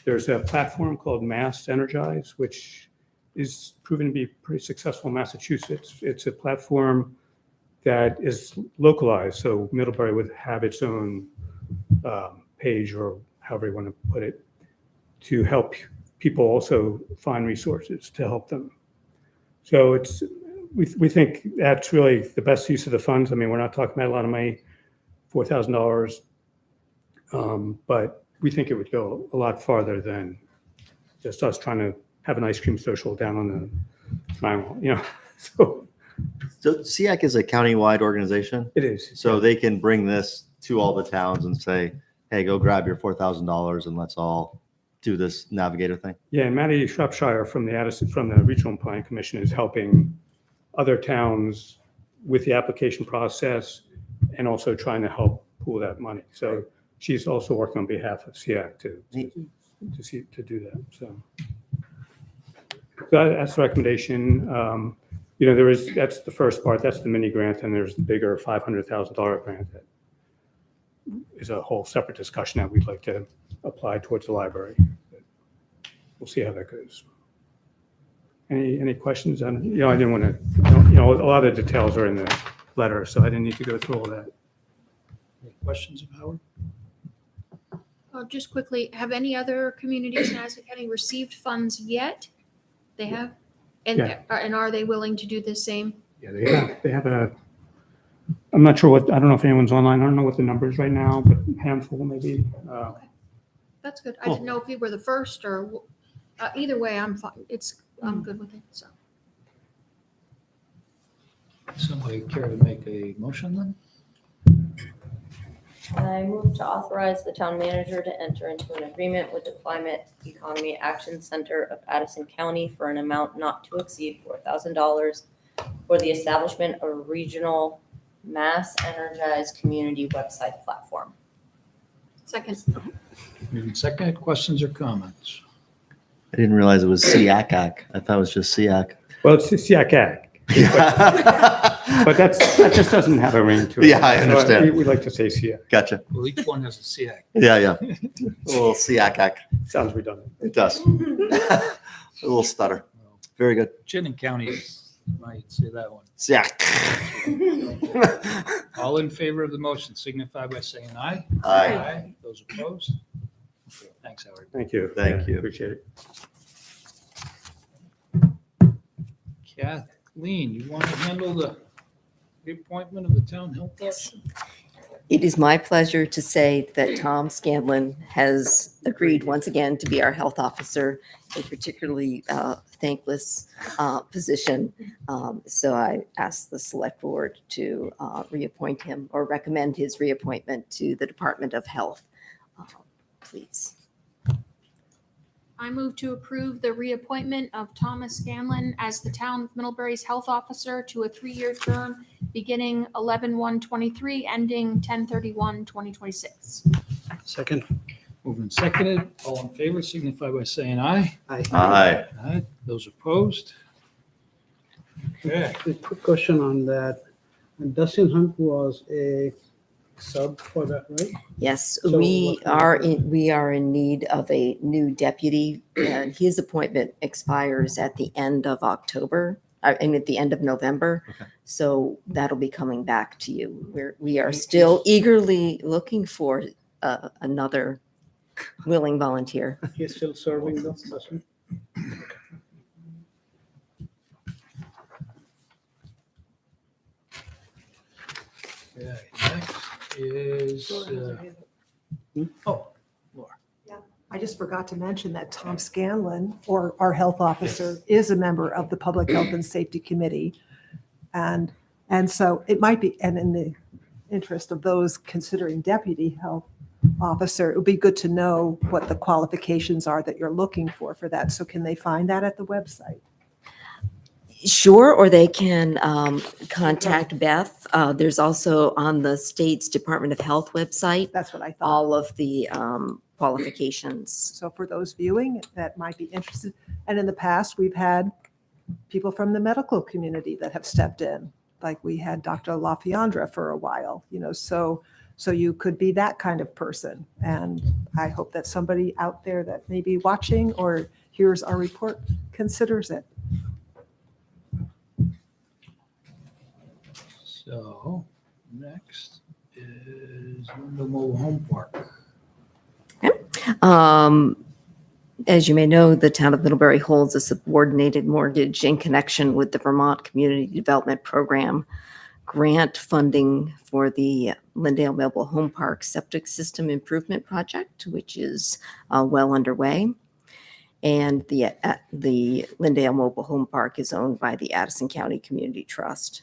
there's a platform called Mass Energize, which is proven to be pretty successful in Massachusetts. It's a platform that is localized. So Middlebury would have its own page, or however you want to put it, to help people also find resources to help them. So we think that's really the best use of the funds. I mean, we're not talking about a lot of money, $4,000, but we think it would go a lot farther than just us trying to have an ice cream social down on the triangle, So SEAC is a county-wide organization. it is. So they can bring this to all the towns and say, hey, go grab your $4,000 and let's all do this navigator thing. Yeah, and Matty Shropshire from the Regional Planning Commission is helping other towns with the application process and also trying to help pool that money. So she's also working on behalf of SEAC to do that. So that's the recommendation. That's the first part. That's the mini grant, and there's the bigger $500,000 grant that is a whole separate discussion that we'd like to apply towards the library. But we'll see how that goes. Any questions on? I didn't want to. A lot of the details are in the letter, so I didn't need to go through all that. Any questions of Howard? Just quickly, have any other communities in Addison County received funds yet? They have? And, Yeah. and are they willing to do the same? Yeah, they have a. I'm not sure I don't know if anyone's online. I don't know what the number is right now, but a handful maybe. That's good. I Cool. didn't know if you were the first or either way, I'm fine. I'm good with it. So Somebody care to make a motion then? I move to authorize the town manager to enter into an agreement with the Climate Economy Action Center of Addison County for an amount not to exceed $4,000 for the establishment of a regional mass energized community website platform. second. Moving second, questions or comments? I didn't realize it was SEAC. I thought it was just SEAC. Well, it's SEAC, but that just doesn't have a ring to it. Yeah, I understand. We like to say SEAC. Gotcha. Well, each one has a SEAC. Yeah. A little SEAC. Sounds redundant. It does. A little stutter. Very good. Chittenden County might say that one. SEAC. All in favor of the motion signify by saying aye. Aye. Those opposed? Okay, thanks, Howard. Thank you. Thank you. Appreciate it. Kathleen, you want to handle the reappointment of the town health officer? It is my pleasure to say that Tom Scanlon has agreed once again to be our health officer, a particularly thankless position. So I ask the select board to reappoint him or recommend his reappointment to the Department of Health. Please. I move to approve the reappointment of Thomas Scanlon as the town of Middlebury's health officer to a 3-year term beginning 11/1/23, ending 10/31/2026. Second. Moved and seconded. All in favor signify by saying aye. Aye. Aye. Aye. Those opposed? Okay. A quick question on that. Dustin Hunt was a sub for that, right? Yes, So we what kind of- are in need of a new deputy, and his appointment expires at the end of October, and at the end of November. Okay. So that'll be coming back to you. We are still eagerly looking for another willing volunteer. He's still serving though, Dustin? Okay, next is, oh, Laura. I just forgot to mention that Tom Scanlon, or our health officer, is a member of the Public Health and Safety Committee. And so it might be, and in the interest of those considering deputy health officer, it would be good to know what the qualifications are that you're looking for that. So can they find that at the website? Sure, or they can contact Beth. There's also on the state's Department of Health website, That's what I thought. all of the qualifications. So for those viewing that might be interested, and in the past, we've had people from the medical community that have stepped in, like we had Dr. LaFiandra for a while, so you could be that kind of person. And I hope that somebody out there that may be watching or hears our report considers it. So next is Wyndham Mobile Home Park. As you may know, the town of Middlebury holds a subordinated mortgage in connection with the Vermont Community Development Program grant funding for the Lindale Mobile Home Park Septic System Improvement Project, which is well underway. And the Lindale Mobile Home Park is owned by the Addison County Community Trust.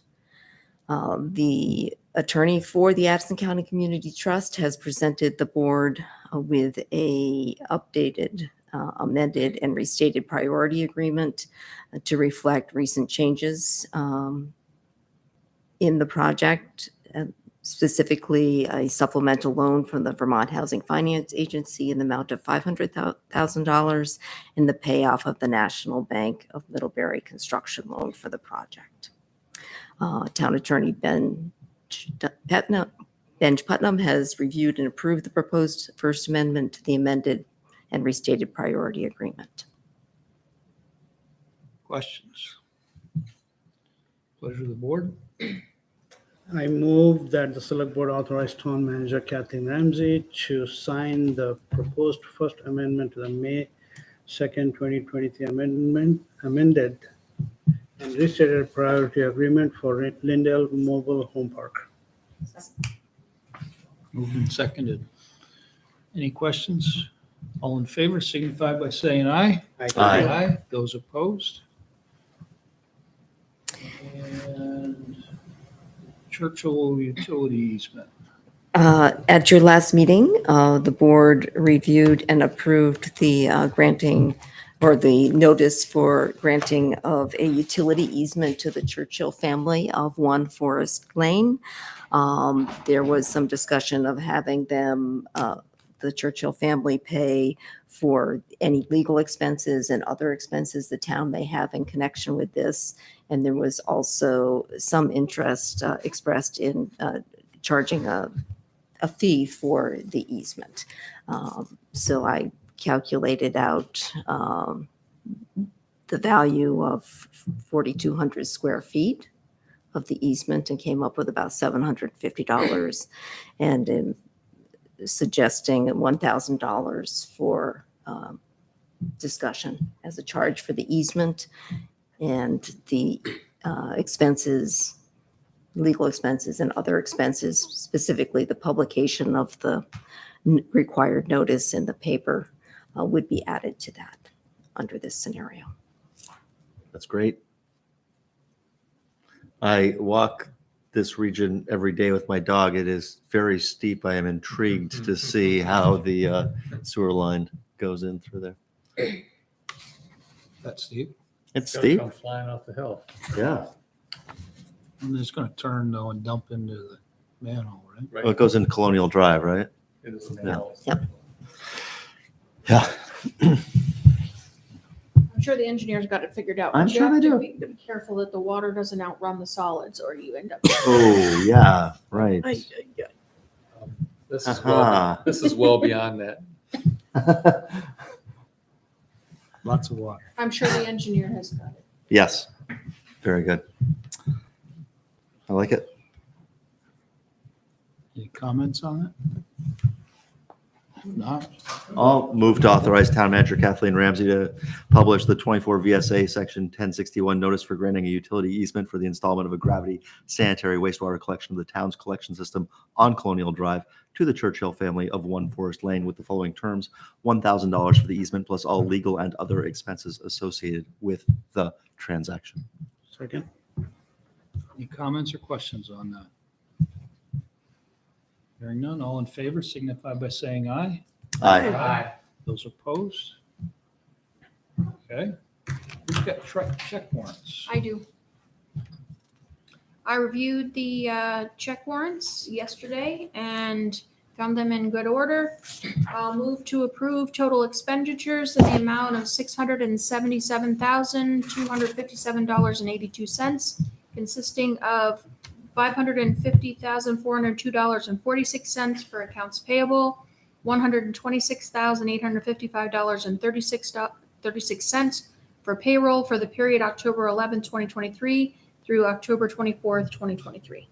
The attorney for the Addison County Community Trust has presented the board with a updated, amended, and restated priority agreement to reflect recent changes in the project, specifically a supplemental loan from the Vermont Housing Finance Agency in the amount of $500,000 and the payoff of the National Bank of Middlebury construction loan for the project. Town Attorney Benj Putnam has reviewed and approved the proposed First Amendment to the amended and restated priority agreement. Questions? Pleasure of the board. I move that the select board authorize town manager Kathleen Ramsey to sign the proposed First Amendment to the May 2nd, 2023 amended and restated priority agreement for Lindale Mobile Home Park. Moved and seconded. Any questions? All in favor signify by saying aye. Aye. Those opposed? And Churchill utility easement. At your last meeting, the board reviewed and approved the granting or the notice for granting of a utility easement to the Churchill family of 1 Forest Lane. There was some discussion of having them, the Churchill family, pay for any legal expenses and other expenses the town may have in connection with this. And there was also some interest expressed in charging a fee for the easement. So I calculated out the value of 4,200 square feet of the easement and came up with about $750 and suggesting $1,000 for discussion as a charge for the easement and the expenses legal expenses and other expenses, specifically the publication of the required notice in the paper would be added to that under this scenario. That's great. I walk this region every day with my dog. It is very steep. I am intrigued to see how the sewer line goes in through there. That's steep. It's Gotta steep. come flying off the hill. Yeah. And it's gonna turn though and dump into the manhole, right? Well, it goes in Colonial Drive, right? It is a Yeah. manhole. Yep. Yeah. I'm sure the engineers got it figured out. I'm but you sure have they to do. Be careful that the water doesn't outrun the solids or you end up. Oh, yeah, right. This is Aha. this is well beyond that. Lots of water. I'm sure the engineer has got it. Yes, very good. I like it. Any comments on it? If not, I'll move to authorize Town Manager Kathleen Ramsey to publish the 24 VSA Section 1061 notice for granting a utility easement for the installment of a gravity sanitary wastewater collection of the town's collection system on Colonial Drive to the Churchill family of 1 Forest Lane with the following terms: $1,000 for the easement plus all legal and other expenses associated with the transaction. Second. any comments or questions on that? Hearing none, all in favor signify by saying aye. Aye. Those opposed? Okay. Who's got check warrants? I do. I reviewed the check warrants yesterday and found them in good order. I'll move to approve total expenditures in the amount of $677,257.82, consisting of $550,402.46 for accounts payable, $126,855.36 for payroll for the period October 11, 2023 through October 24th, 2023.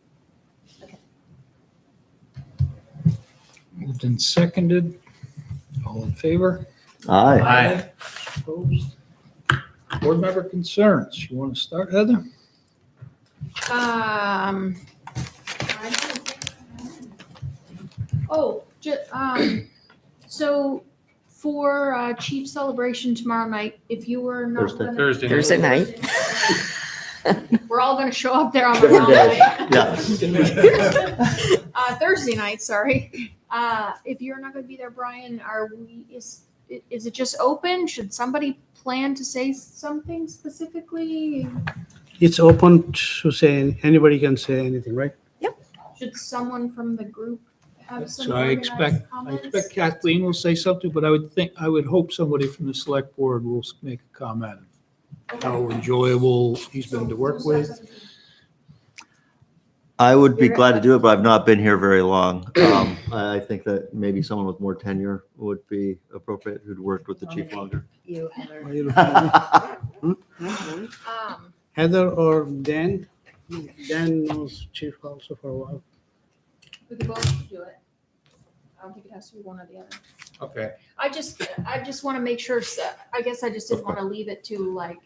Moved and seconded. All in favor? Aye. Opposed? Board member concerns. You want to start, Heather? I don't think- so for chief celebration tomorrow night, if you were not Thursday. gonna- Thursday Thursday night. night. We're all gonna show up there on the Different wrong day. night. Thursday night, sorry. If you're not gonna be there, Brian, is it just open? Should somebody plan to say something specifically? It's open to say, anybody can say anything, right? Should someone from the group have some So I organized expect comments? Kathleen will say something, but I would hope somebody from the select board will make a comment. How enjoyable he's been to work with. I would be glad to do it, but I've not been here very long. I think that maybe someone with more tenure would be appropriate who'd worked with the chief longer. You, Heather. Heather or Dan? Dan knows Chief also for a while. We can both do it. I don't think it has to be one or the other. Okay. I just want to make sure, I guess I just didn't want to leave it to like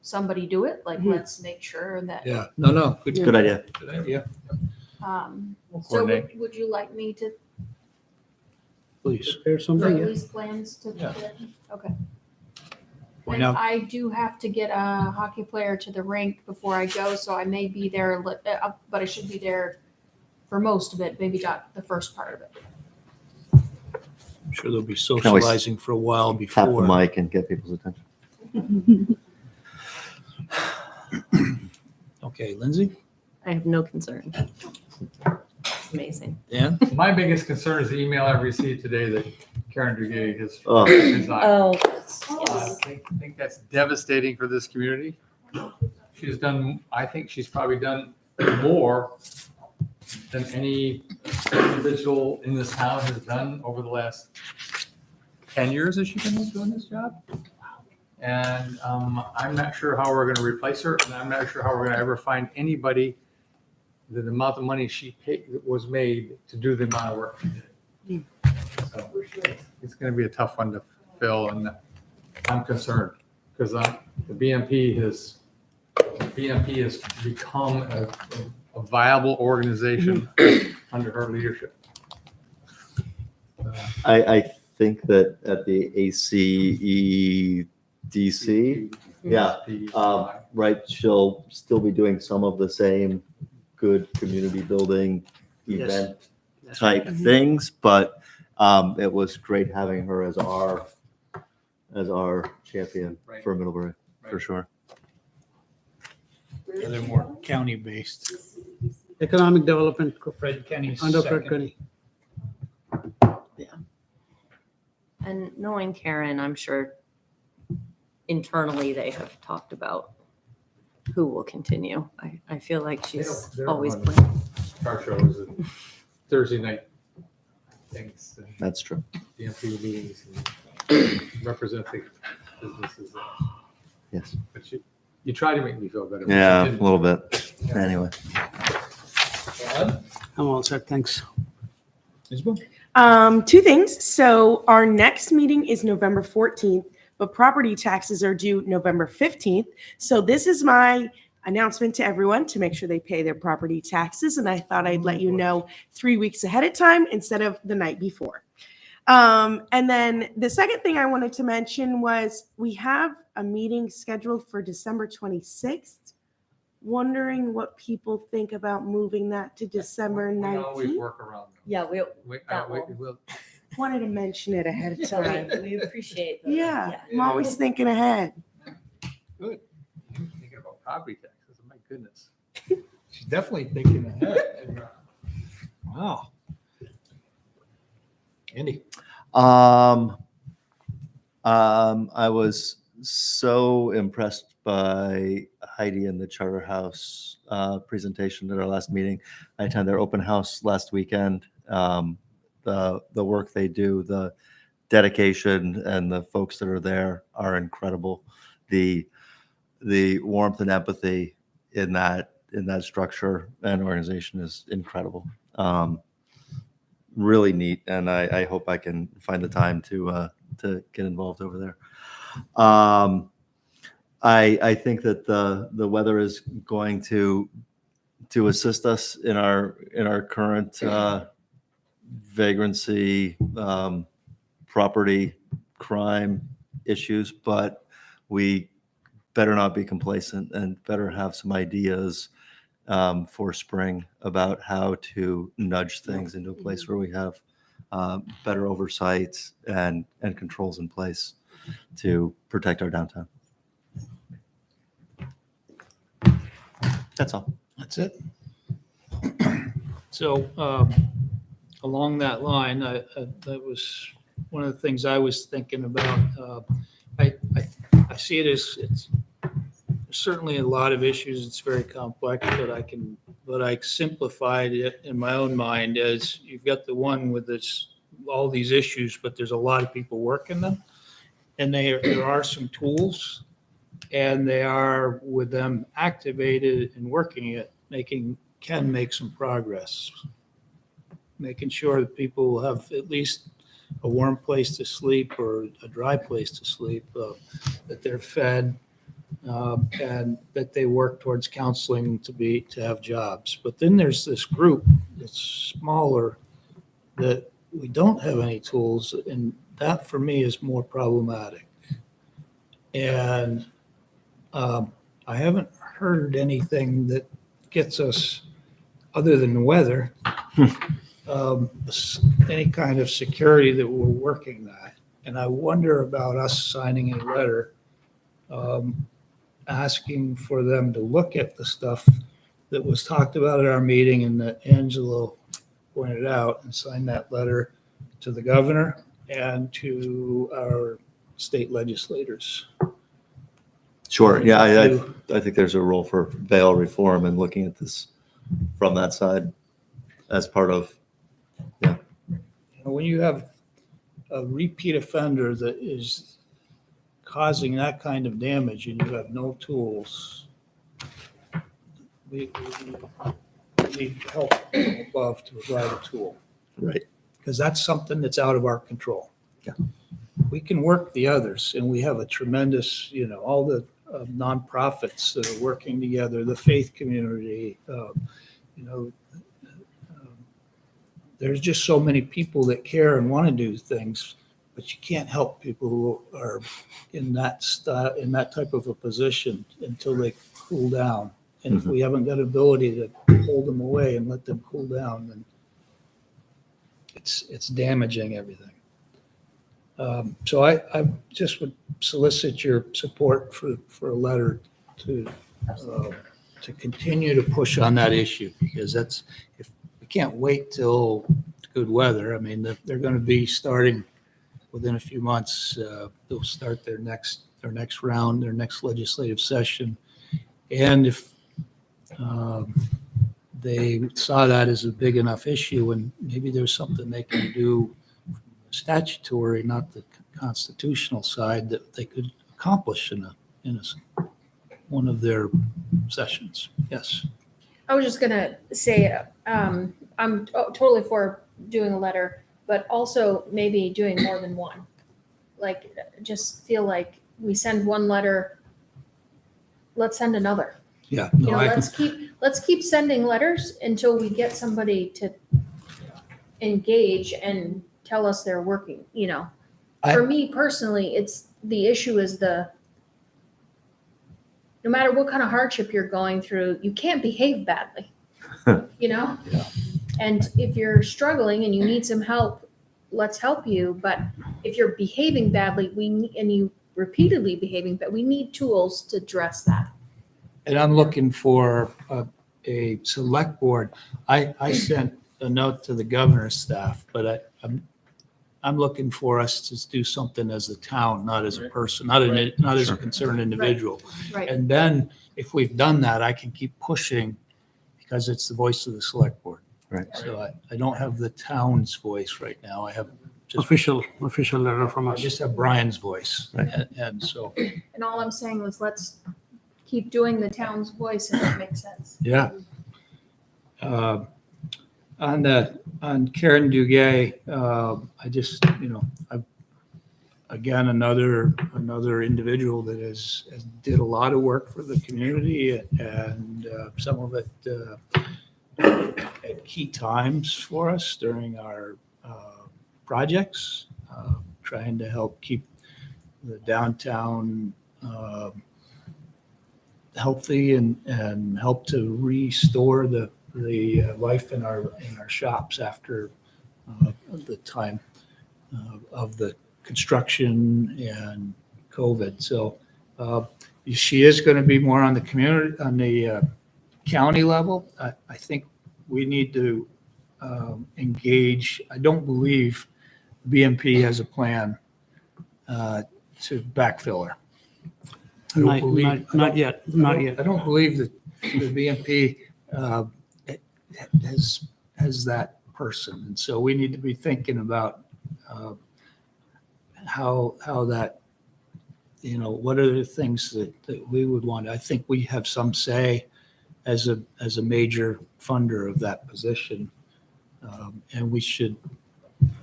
somebody do it. Like, let's make sure that, Yeah, no, good Good idea. Good idea. We'll so coordinate. would you like me to Please. Prepare something, yeah. release plans to? Yeah. Okay. Why And not? I do have to get a hockey player to the rink before I go, so I may be there, but I should be there for most of it, maybe not the first part of it. I'm sure they'll be always socializing for a while Tap the before. mic and get people's attention. Okay, Lindsay? I have no concern. It's amazing. Dan? My biggest concern is the email I received today that Karen Duguay has Oh. resigned. Oh, I yes. think that's devastating for this community. I think she's probably done more than any individual in this town has done over the last 10 years that she's been doing this job. And I'm not sure how we're going to replace her, and I'm not sure how we're going to ever find anybody the amount of money she paid was made to do the amount of work she did. So it's going to be a tough one to fill, and I'm concerned because the BMP has become a a viable organization under her leadership. I think that at the ACEDC, yeah, right, she'll still be doing some of the same good community building Yes. event That's type things, but it was great having her as our champion Right. for Middlebury, for Right. sure. They're more county-based. Economic Development, Fred Kenny's under Fred second. Kenny. And knowing Karen, I'm sure internally they have talked about who will continue. I feel like she's They're always on playing. car shows and Thursday night things and That's true. DMP meetings and representing businesses. Yes. But you try to make me feel better. but you Yeah, a didn't. little bit. Anyway. I'm all set, thanks. Isabel? Two things. So our next meeting is November 14th, but property taxes are due November 15th. So this is my announcement to everyone to make sure they pay their property taxes. And I thought I'd let you know 3 weeks ahead of time instead of the night before. And then the second thing I wanted to mention was we have a meeting scheduled for December 26th. Wondering what people think about moving that to December We always 19th. work around them. Yeah, that We'll- Wanted to mention it ahead of time. we appreciate that. Yeah, I'm always thinking ahead. Good. You're thinking about property taxes, my goodness. She's definitely thinking ahead. Wow. Andy? I was so impressed by Heidi and the Charter House presentation at our last meeting. I attended their open house last weekend. The work they do, the dedication, and the folks that are there are incredible. The warmth and empathy in that structure and organization is incredible. Really neat, and I hope I can find the time to get involved over there. I think that the weather is going to assist us in our current vagrancy, property crime issues, but we better not be complacent and better have some ideas for spring about how to nudge things into a place where we have better oversight and controls in place to protect our downtown. That's all. That's it. So along that line, that was one of the things I was thinking about. I see it as it's certainly a lot of issues. It's very complex, but I simplified it in my own mind as you've got the one with all these issues, but there's a lot of people working them, and there are some tools. And they are, with them activated and working it, can make some progress. Making sure that people have at least a warm place to sleep or a dry place to sleep, that they're fed, and that they work towards counseling to have jobs. But then there's this group that's smaller that we don't have any tools, and that for me is more problematic. And I haven't heard anything that gets us, other than the weather, any kind of security that we're working that. And I wonder about us signing a letter asking for them to look at the stuff that was talked about at our meeting and that Angelo pointed out, and sign that letter to the governor and to our state legislators. Sure. Yeah, I think there's a role for bail reform and looking at this from that side as part of, yeah. When you have a repeat offender that is causing that kind of damage and you have no tools, we need help from above to provide a tool. Right. Because that's something that's out of our control. Yeah. We can work the others, and we have a tremendous, all the nonprofits that are working together, the faith community, you know, there's just so many people that care and want to do things, but you can't help people who are in that type of a position until they cool down. And if we haven't got ability to hold them away and let them cool down, then it's damaging everything. So I just would solicit your support for a letter to continue to push on that issue, because if we can't wait till good weather. I mean, they're going to be starting within a few months. They'll start their next round, their next legislative session. And if they saw that as a big enough issue, and maybe there's something they can do statutory, not the constitutional side, that they could accomplish in one of their sessions. Yes. I was just gonna say, I'm totally for doing a letter, but also maybe doing more than one. Like, just feel like we send one letter, let's send another. Yeah. You No, know, let's keep sending letters until we get somebody to engage and tell us they're working, you know. For me personally, the issue is no matter what kind of hardship you're going through, you can't behave badly, you know? Yeah. And if you're struggling and you need some help, let's help you. But if you're behaving badly, and you repeatedly behaving, but we need tools to address that. And I'm looking for a select board. I sent a note to the governor's staff, but I'm looking for us to do something as a town, not as a person, not as a concerned individual. Right. And then if we've done that, I can keep pushing, because it's the voice of the select board. Right. So I don't have the town's voice right now. I have just Official letter from I us. just have Brian's voice. Right. And so, And all I'm saying was let's keep doing the town's voice if it makes sense. yeah. On Karen Duguay, I just, again, another individual that has did a lot of work for the community, and some of it at key times for us during our projects, trying to help keep the downtown healthy and help to restore the life in our shops after the time of the construction and COVID. So she is going to be more on the community, on the county level. I think we need to engage. I don't believe BMP has a plan to backfill her. Not yet. I don't believe that the BMP has that person. And so we need to be thinking about how that, what are the things that we would want. I think we have some say as a major funder of that position. And we should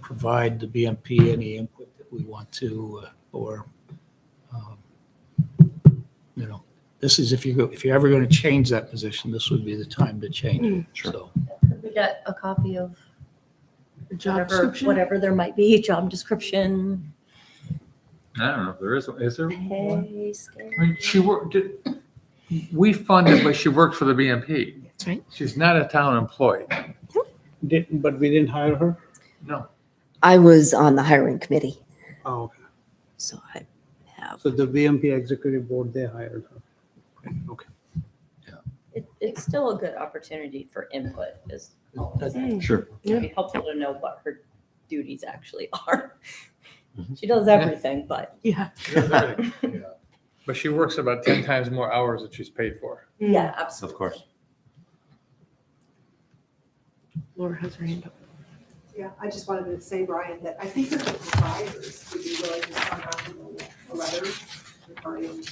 provide the BMP any input that we want to, this is, if you're ever going to change that position, this would be the time to change it. Sure. So, Could we get a copy of Job description? whatever there might be, job description, I don't know if there is there? pay scale? I mean, we funded, but she worked for the BMP. That's right. She's not a town employee. But we didn't hire her? No. I was on the hiring committee, Oh, okay. so I have. So the BMP executive board, they hired her. Okay. It's still a good opportunity for input. Is all I'm saying. Sure. It'd be helpful to know what her duties actually are. She does everything, but Yeah. But she works about 10 times more hours than she's paid for. yeah, absolutely. Of course. Laura has her hand up. Yeah, I just wanted to say, Brian, that I think that the providers would be willing to sign off on a letter regarding,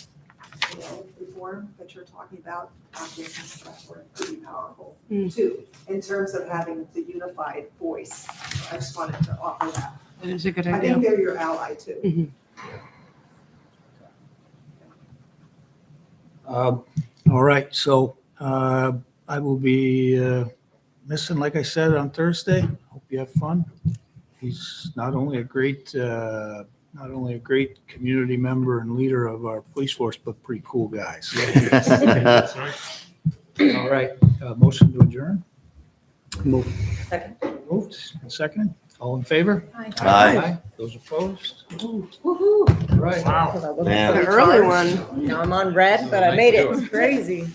reform that you're talking about. This were pretty powerful too, in terms of having the unified voice. I just wanted to offer that. That is a good I idea. think they're your ally too. all right. So I will be missing, like I said, on Thursday. Hope you have fun. He's not only a great community member and leader of our police force, but pretty cool guy. So, all right, motion to adjourn. Second. Moved and seconded. All in favor? Aye. Those opposed? Woohoo. Right. Wow. Man. The early one. Now I'm on red, but I made it. Crazy.